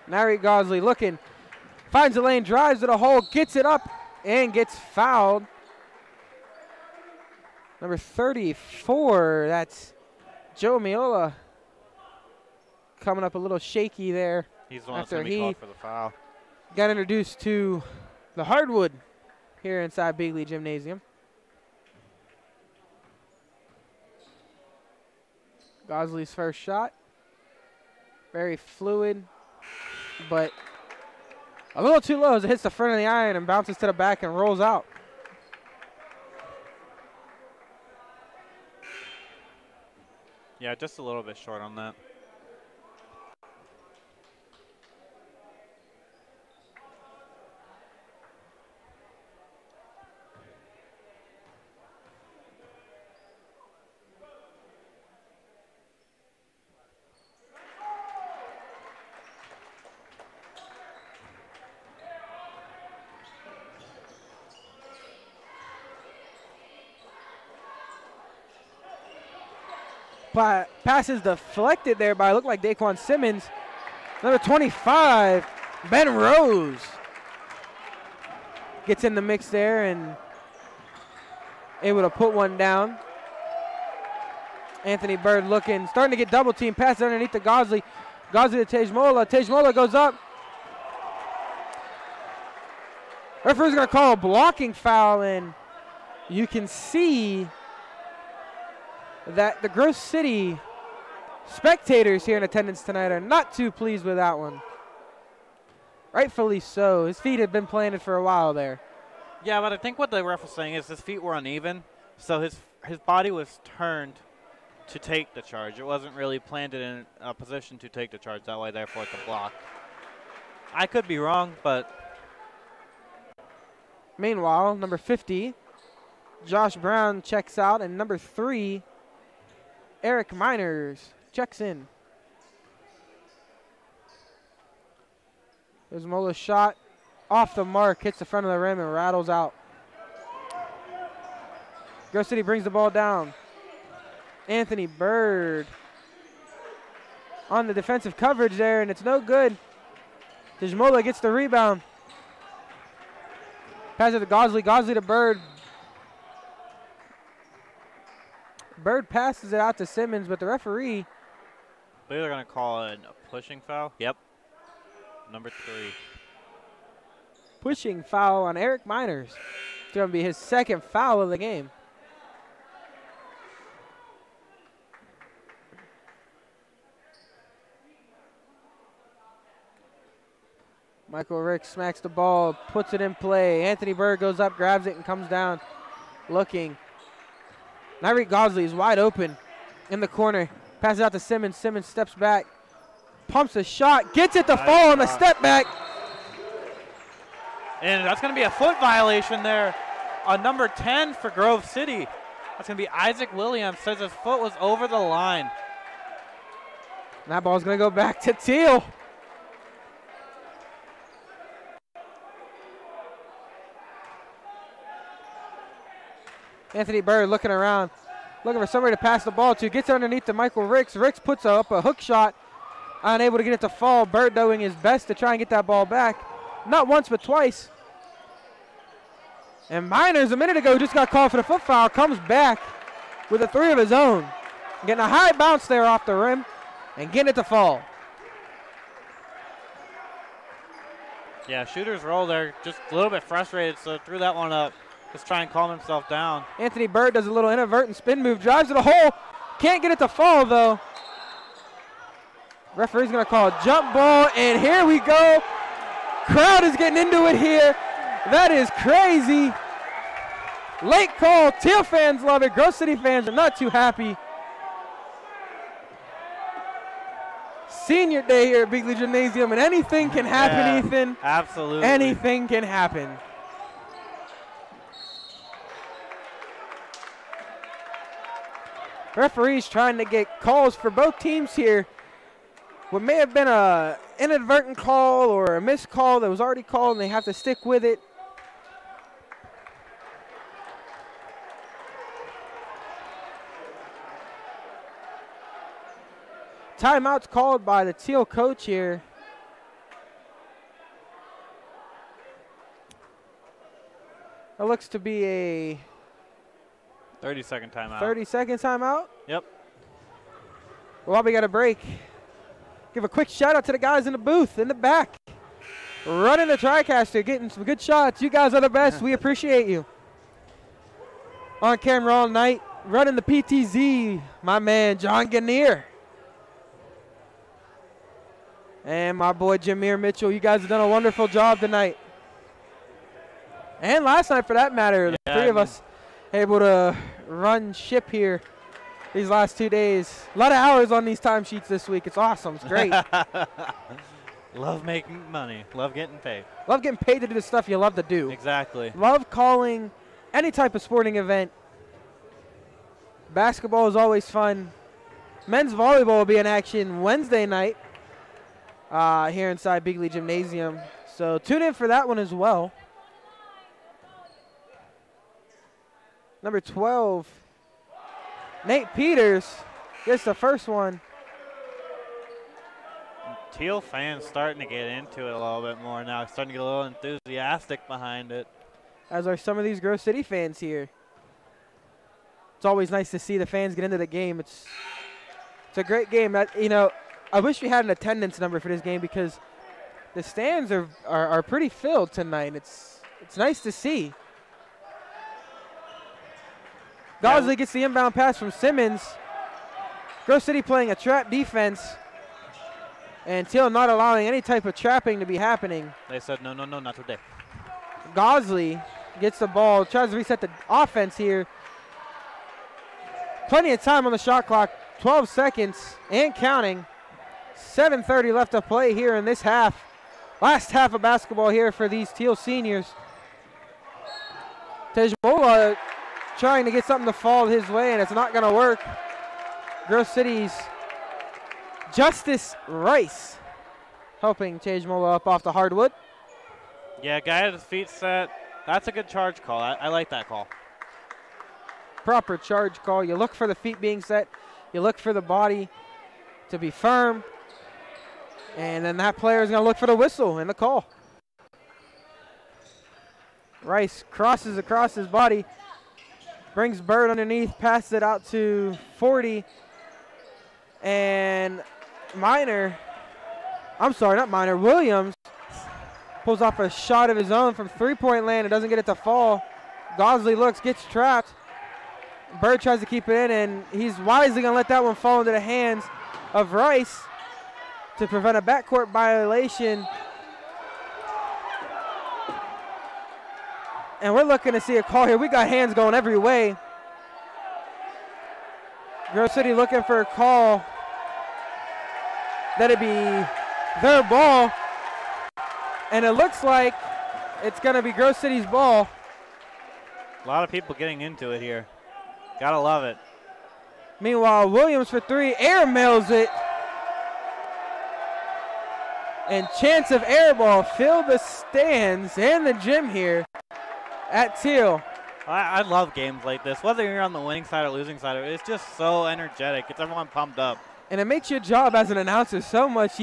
Speaker 1: Nari Gosley looking, finds the lane, drives to the hole, gets it up, and gets fouled. Number 34, that's Joe Miola. Coming up a little shaky there.
Speaker 2: He's the one that's
Speaker 1: after
Speaker 2: going to be
Speaker 1: he
Speaker 2: called for the foul.
Speaker 1: got introduced to the hardwood here inside Bigley Gymnasium. Gosley's first shot. Very fluid, but a little too low as it hits the front of the iron and bounces to the back and rolls out.
Speaker 2: Yeah, just a little bit short on that.
Speaker 1: Pass is deflected there by, looked like Daquan Simmons. Number 25, Ben Rose, gets in the mix there and able to put one down. Anthony Bird looking, starting to get double teamed. Pass it underneath to Gosley. Gosley to Tejmola. Tejmola goes up. Referee's going to call a blocking foul, and you can see that the Grove City spectators here in attendance tonight are not too pleased with that one. Rightfully so. His feet had been planted for a while there.
Speaker 2: Yeah, but I think what the ref was saying is his feet were uneven, so his body was turned to take the charge. It wasn't really planted in a position to take the charge. That way, therefore, it's a block. I could be wrong, but...
Speaker 1: Meanwhile, number 50, Josh Brown checks out, and number 3, Eric Miners checks in. There's Mola's shot off the mark, hits the front of the rim and rattles out. Grove City brings the ball down. Anthony Bird on the defensive coverage there, and it's no good. Tejmola gets the rebound. Pass it to Gosley. Gosley to Bird. Bird passes it out to Simmons, but the referee.
Speaker 2: I believe they're going to call it a pushing foul. Yep. Number 3.
Speaker 1: Pushing foul on Eric Miners. It's going to be his second foul of the game. Michael Rick smacks the ball, puts it in play. Anthony Bird goes up, grabs it, and comes down looking. Nyreek Gosley is wide open in the corner. Passes out to Simmons. Simmons steps back, pumps a shot, gets it to fall on the step back.
Speaker 2: And that's going to be a foot violation there on number 10 for Grove City. That's going to be Isaac Williams. Says his foot was over the line.
Speaker 1: And that ball's going to go back to Teal. Anthony Bird looking around, looking for somebody to pass the ball to. Gets underneath to Michael Ricks. Ricks puts up a hook shot, unable to get it to fall. Bird doing his best to try and get that ball back. Not once, but twice. And Miners, a minute ago, just got called for the foot foul. Comes back with a 3 of his own. Getting a high bounce there off the rim and getting it to fall.
Speaker 2: Yeah, shooter's roll there. Just a little bit frustrated, so threw that one up. Just try and calm himself down.
Speaker 1: Anthony Bird does a little inadvertent spin move, drives to the hole. Can't get it to fall, though. Referee's going to call a jump ball, and here we go. Crowd is getting into it here. That is crazy. Late call. Teal fans love it. Grove City fans are not too happy. Senior day here at Bigley Gymnasium, and anything can happen, Ethan.
Speaker 2: Absolutely.
Speaker 1: Anything can happen. Referees trying to get calls for both teams here. What may have been a inadvertent call or a missed call that was already called, and they have to stick with it. Timeout's called by the Teal coach here. It looks to be a
Speaker 2: 30-second timeout.
Speaker 1: 30-second timeout?
Speaker 2: Yep.
Speaker 1: While we got a break, give a quick shout out to the guys in the booth, in the back. Running the TriCaster, getting some good shots. You guys are the best. We appreciate you. On camera all night, running the PTZ, my man, John Gannier. And my boy, Jameer Mitchell. You guys have done a wonderful job tonight. And last night, for that matter, the three of us able to run ship here these last 2 days. A lot of hours on these timesheets this week. It's awesome. It's great.
Speaker 2: Love making money. Love getting paid.
Speaker 1: Love getting paid to do the stuff you love to do.
Speaker 2: Exactly.
Speaker 1: Love calling any type of sporting event. Basketball is always fun. Men's volleyball will be in action Wednesday night here inside Big League Gymnasium. So tune in for that one as well. Number 12, Nate Peters gets the first one.
Speaker 2: Teal fans starting to get into it a little bit more now. Starting to get a little enthusiastic behind it.
Speaker 1: As are some of these Grove City fans here. It's always nice to see the fans get into the game. It's a great game. I wish we had an attendance number for this game because the stands are pretty filled tonight. It's nice to see. Gosley gets the inbound pass from Simmons. Grove City playing a trap defense. And Teal not allowing any type of trapping to be happening.
Speaker 2: They said, no, not today.
Speaker 1: Gosley gets the ball, tries to reset the offense here. Plenty of time on the shot clock, 12 seconds and counting. 7:30 left to play here in this half. Last half of basketball here for these Teal seniors. Tejmola trying to get something to fall his way, and it's not going to work. Grove City's Justice Rice helping Tejmola up off the hardwood.
Speaker 2: Yeah, guy at his feet set. That's a good charge call. I like that call.
Speaker 1: Proper charge call. You look for the feet being set. You look for the body to be firm. And then that player is going to look for the whistle and the call. Rice crosses across his body. Brings Bird underneath, passes it out to 40. And Williams pulls off a shot of his own from three-point land and doesn't get it to fall. Gosley looks, gets trapped. Bird tries to keep it in, and he's wisely going to let that one fall into the hands of Rice to prevent a backcourt violation. And we're looking to see a call here. We got hands going every way. Grove City looking for a call. That'd be their ball. And it looks like it's going to be Grove City's ball.
Speaker 2: A lot of people getting into it here. Gotta love it.
Speaker 1: Meanwhile, Williams for three, air mails it. And chance of air ball fill the stands and the gym here at Teal.
Speaker 2: I love games like this. Whether you're on the winning side or losing side, it's just so energetic. It's everyone pumped up.
Speaker 1: And it makes your job as an announcer so much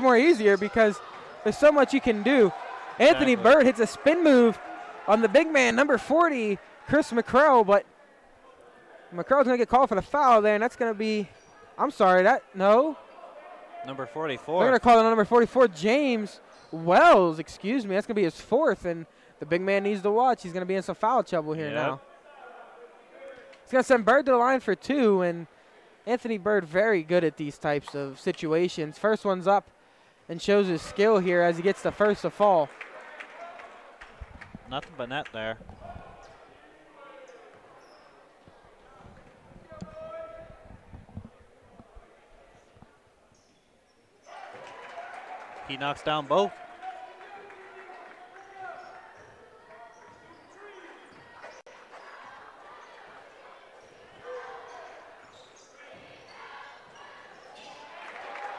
Speaker 1: more easier because there's so much you can do. Anthony Bird hits a spin move on the big man, number 40, Chris McCrell, but McCrell's going to get called for the foul there, and that's going to be,
Speaker 2: Number 44.
Speaker 1: They're going to call it on number 44, James Wells, excuse me. That's going to be his fourth, and the big man needs to watch. He's going to be in some foul trouble here now. He's going to send Bird to the line for two, and Anthony Bird very good at these types of situations. First one's up and shows his skill here as he gets the first to fall.
Speaker 2: Nothing but net there. He knocks down both.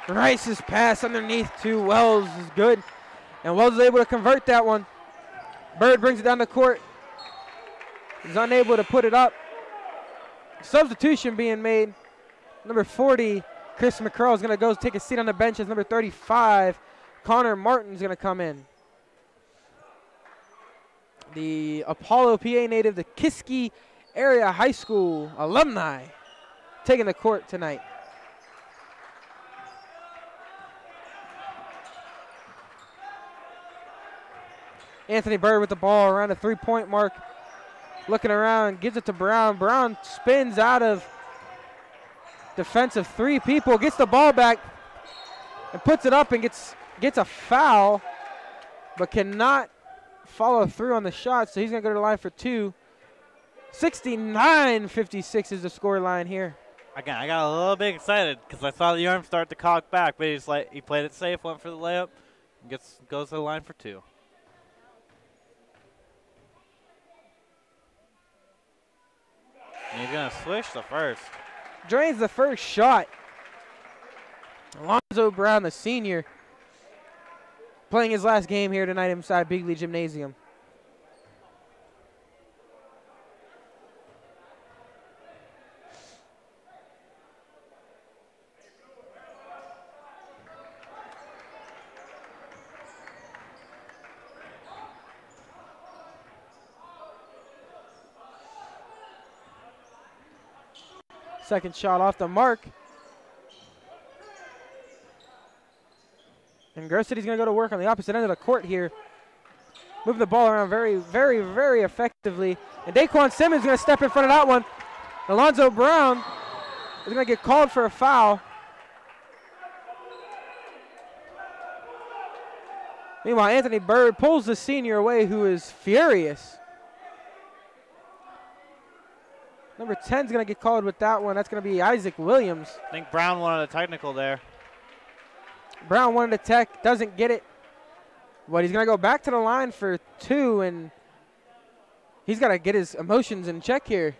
Speaker 1: Rice's pass underneath to Wells is good. And Wells is able to convert that one. Bird brings it down the court. He's unable to put it up. Substitution being made. Number 40, Chris McCurl is going to go take a seat on the bench as number 35, Connor Martin's going to come in. The Apollo, PA native, the Kiski Area High School alumni taking the court tonight. Anthony Bird with the ball around the three-point mark. Looking around, gives it to Brown. Brown spins out of defensive three people, gets the ball back and puts it up and gets a foul, but cannot follow through on the shot, so he's going to go to the line for two. 69-56 is the score line here.
Speaker 2: Again, I got a little bit excited because I saw the arm start to cock back, but he played it safe, went for the layup, and goes to the line for two. And he's going to switch the first.
Speaker 1: Drains the first shot. Alonzo Brown, the senior, playing his last game here tonight inside Bigley Gymnasium. Second shot off the mark. And Grove City's going to go to work on the opposite end of the court here. Moving the ball around very, very, very effectively. And Daquan Simmons is going to step in front of that one. Alonzo Brown is going to get called for a foul. Meanwhile, Anthony Bird pulls the senior away, who is furious. Number 10 is going to get called with that one. That's going to be Isaac Williams.
Speaker 2: I think Brown wanted a technical there.
Speaker 1: Brown wanted a tech, doesn't get it. But he's going to go back to the line for two, and he's got to get his emotions in check here.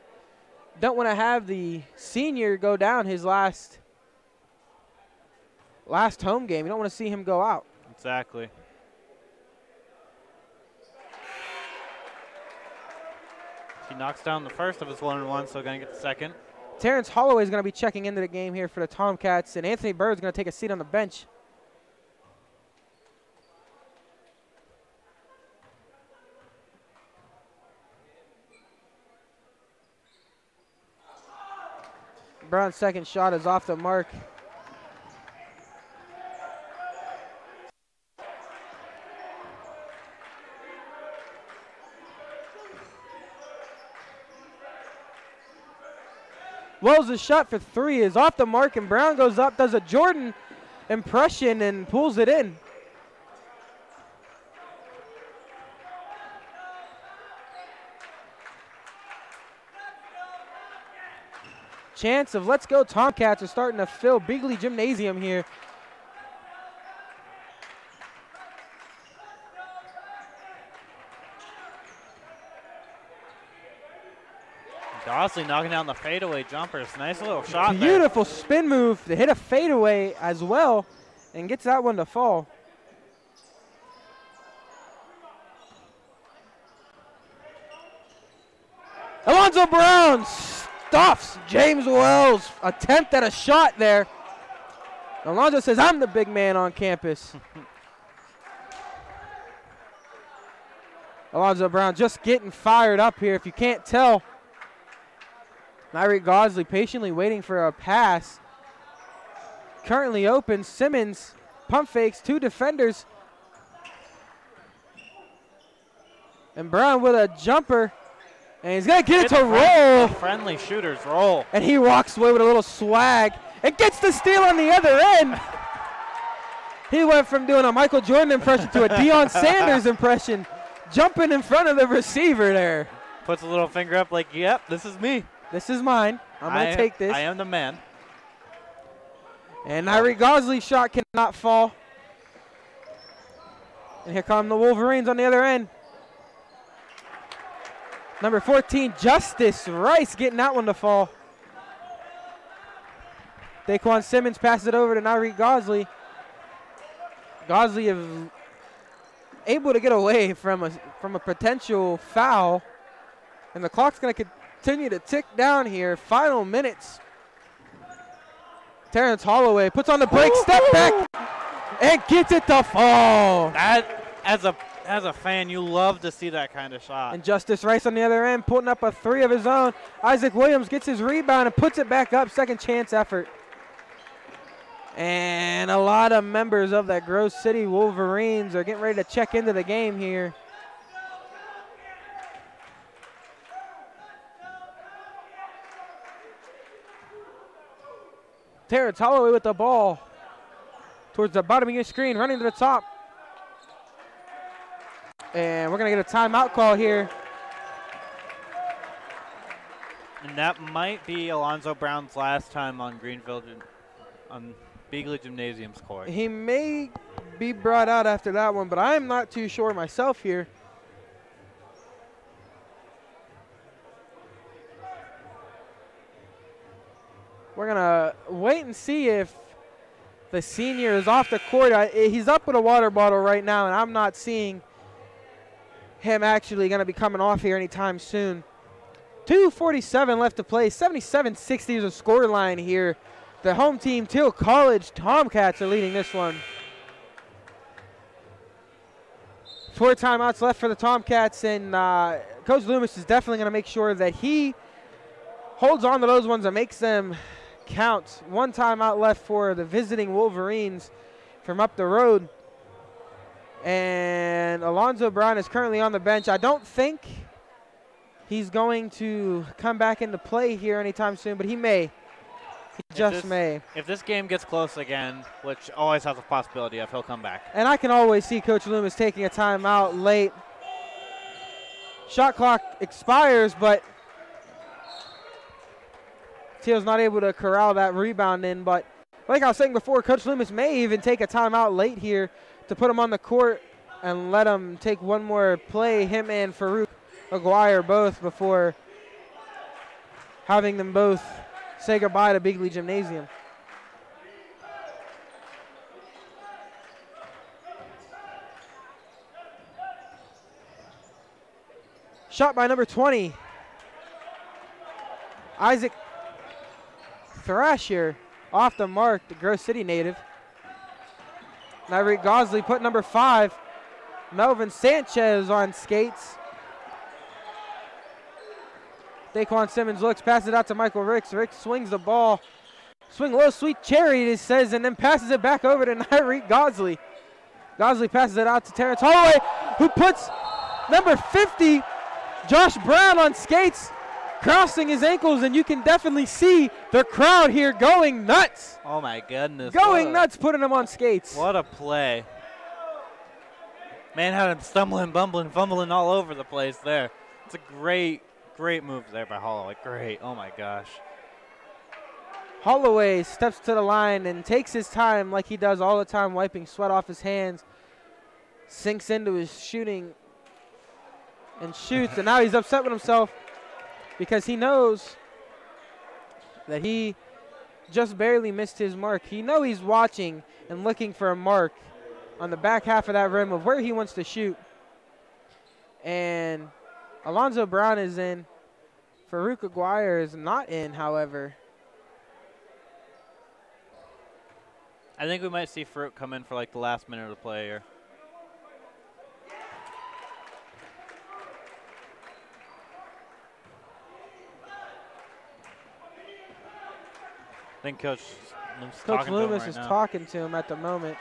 Speaker 1: Don't want to have the senior go down his last home game. You don't want to see him go out.
Speaker 2: Exactly. He knocks down the first of his 1-on-1, so going to get the second.
Speaker 1: Terrence Holloway is going to be checking into the game here for the Tomcats, and Anthony Bird is going to take a seat on the bench. Brown's second shot is off the mark. Wells' shot for three is off the mark, and Brown goes up, does a Jordan impression, and pulls it in. Chance of Let's Go Tomcats are starting to fill Bigley Gymnasium here.
Speaker 2: Gosling knocking down the fadeaway jumpers. Nice little shot there.
Speaker 1: Beautiful spin move to hit a fadeaway as well and gets that one to fall. Alonzo Brown stuffs James Wells. Attempt at a shot there. Alonzo says, I'm the big man on campus. Alonzo Brown just getting fired up here, if you can't tell. Myrie Gosley patiently waiting for a pass. Currently open. Simmons pump fakes, two defenders. And Brown with a jumper. And he's going to get it to roll.
Speaker 2: Friendly shooters roll.
Speaker 1: And he walks away with a little swag. And gets the steal on the other end. He went from doing a Michael Jordan impression to a Deion Sanders impression. Jumping in front of the receiver there.
Speaker 2: Puts a little finger up like, yep, this is me.
Speaker 1: This is mine. I'm going to take this.
Speaker 2: I am the man.
Speaker 1: And Myrie Gosley's shot cannot fall. And here come the Wolverines on the other end. Number 14, Justice Rice, getting that one to fall. Daquan Simmons passes it over to Nyreek Gosley. Gosley is able to get away from a potential foul. And the clock's going to continue to tick down here. Final minutes. Terrence Holloway puts on the break, step back, and gets it to fall.
Speaker 2: That, as a fan, you love to see that kind of shot.
Speaker 1: And Justice Rice on the other end, putting up a 3 of his own. Isaac Williams gets his rebound and puts it back up. Second chance effort. And a lot of members of that Grove City Wolverines are getting ready to check into the game here. Terrence Holloway with the ball towards the bottom of your screen, running to the top. And we're going to get a timeout call here.
Speaker 2: And that might be Alonzo Brown's last time on Greenfield, on Beagley Gymnasium's court.
Speaker 1: He may be brought out after that one, but I'm not too sure myself here. We're going to wait and see if the senior is off the court. He's up with a water bottle right now, and I'm not seeing him actually going to be coming off here anytime soon. 2:47 left to play. 77-60 is a score line here. The home team, Teal College Tomcats, are leading this one. 4 timeouts left for the Tomcats, and Coach Loomis is definitely going to make sure that he holds on to those ones and makes them count. 1 timeout left for the visiting Wolverines from up the road. And Alonzo Brown is currently on the bench. I don't think he's going to come back into play here anytime soon, but he may. He just may.
Speaker 2: If this game gets close again, which always has a possibility of, he'll come back.
Speaker 1: And I can always see Coach Loomis taking a timeout late. Shot clock expires, but Teal's not able to corral that rebound in. But like I was saying before, Coach Loomis may even take a timeout late here to put him on the court and let him take one more play, him and Farouk Aguirre both, before having them both say goodbye to Beagley Gymnasium. Shot by number 20, Isaac Thrasher, off the mark, the Grove City native. Nyreek Gosley put number 5, Melvin Sanchez, on skates. Daquan Simmons looks, passes it out to Michael Ricks. Ricks swings the ball. Swing low, sweet cherry, it says, and then passes it back over to Nyreek Gosley. Gosley passes it out to Terrence Holloway, who puts number 50, Josh Brown, on skates, crossing his ankles, and you can definitely see the crowd here going nuts.
Speaker 2: Oh my goodness.
Speaker 1: Going nuts, putting him on skates.
Speaker 2: What a play. Man had him stumbling, bumbling, fumbling all over the place there. It's a great move there by Holloway. Great. Oh my gosh.
Speaker 1: Holloway steps to the line and takes his time like he does all the time, wiping sweat off his hands. Sinks into his shooting and shoots, and now he's upset with himself because he knows that he just barely missed his mark. He knows he's watching and looking for a mark on the back half of that rim of where he wants to shoot. And Alonzo Brown is in. Farouk Aguirre is not in, however.
Speaker 2: I think we might see Farouk come in for like the last minute of the play here. I think Coach Loomis
Speaker 1: is talking to him at the moment.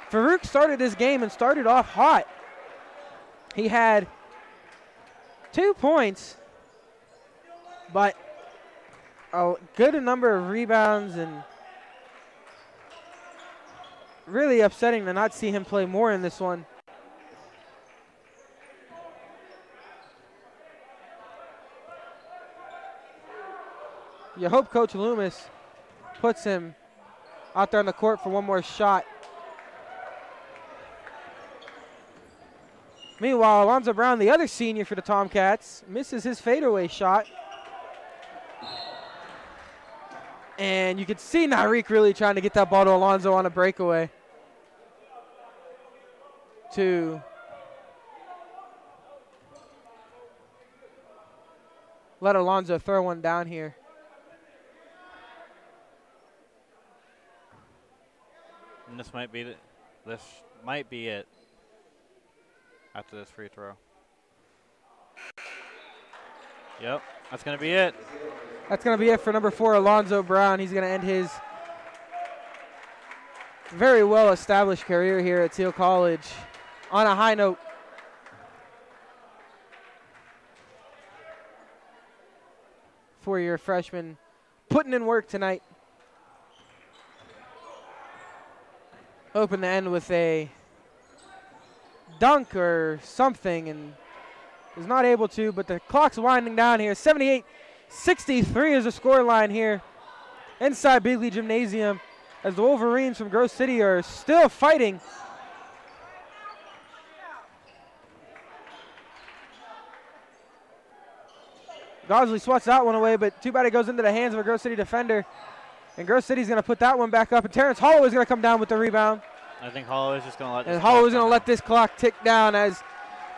Speaker 1: Farouk started this game and started off hot. He had 2 points, but a good number of rebounds, and really upsetting to not see him play more in this one. You hope Coach Loomis puts him out there on the court for one more shot. Meanwhile, Alonzo Brown, the other senior for the Tomcats, misses his fadeaway shot. And you can see Narik really trying to get that ball to Alonzo on a breakaway. 2. Let Alonzo throw one down here.
Speaker 2: And this might be it after this free throw. Yep, that's going to be it.
Speaker 1: That's going to be it for number 4, Alonzo Brown. He's going to end his very well-established career here at Teal College on a high note. Four-year freshman putting in work tonight. Hoping to end with a dunk or something, and is not able to, but the clock's winding down here. 78-63 is the score line here inside Bigley Gymnasium as the Wolverines from Grove City are still fighting. Gosley swats that one away, but too bad it goes into the hands of a Grove City defender. And Grove City's going to put that one back up, and Terrence Holloway's going to come down with the rebound.
Speaker 2: I think Holloway's just going to let this.
Speaker 1: And Holloway's going to let this clock tick down as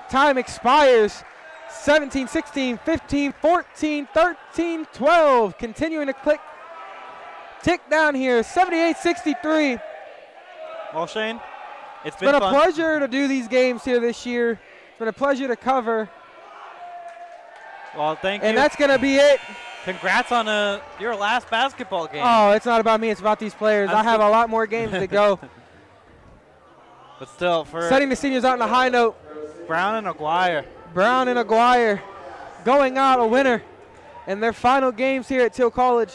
Speaker 1: time expires. 17, 16, 15, 14, 13, 12. Continuing to tick down here. 78-63.
Speaker 2: Well, Shane, it's
Speaker 1: been
Speaker 2: been
Speaker 1: a pleasure to do these games here this year. It's been a pleasure to cover.
Speaker 2: Well, thank you.
Speaker 1: And that's going to be it.
Speaker 2: Congrats on your last basketball game.
Speaker 1: Oh, it's not about me. It's about these players. I have a lot more games to go.
Speaker 2: But still,
Speaker 1: setting the seniors out on a high note.
Speaker 2: Brown and Aguirre.
Speaker 1: Brown and Aguirre going out a winner in their final games here at Teal College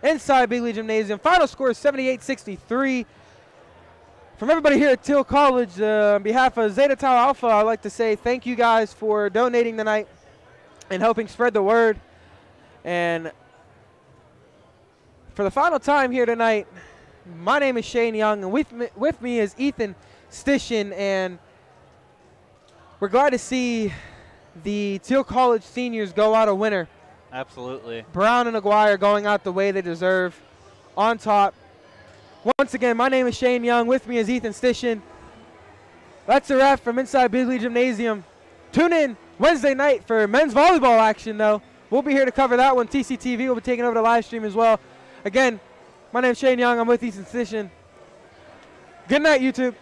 Speaker 1: inside Bigley Gymnasium. Final score is 78-63. From everybody here at Teal College, on behalf of Zeta Tau Alpha, I'd like to say thank you guys for donating tonight and helping spread the word. And for the final time here tonight, my name is Shane Young, and with me is Ethan Stishin, and we're glad to see the Teal College seniors go out a winner.
Speaker 2: Absolutely.
Speaker 1: Brown and Aguirre going out the way they deserve, on top. Once again, my name is Shane Young. With me is Ethan Stishin. That's a wrap from inside Bigley Gymnasium. Tune in Wednesday night for men's volleyball action, though. We'll be here to cover that one. TCTV will be taking over the live stream as well. Again, my name is Shane Young. I'm with Ethan Stishin. Good night, YouTube.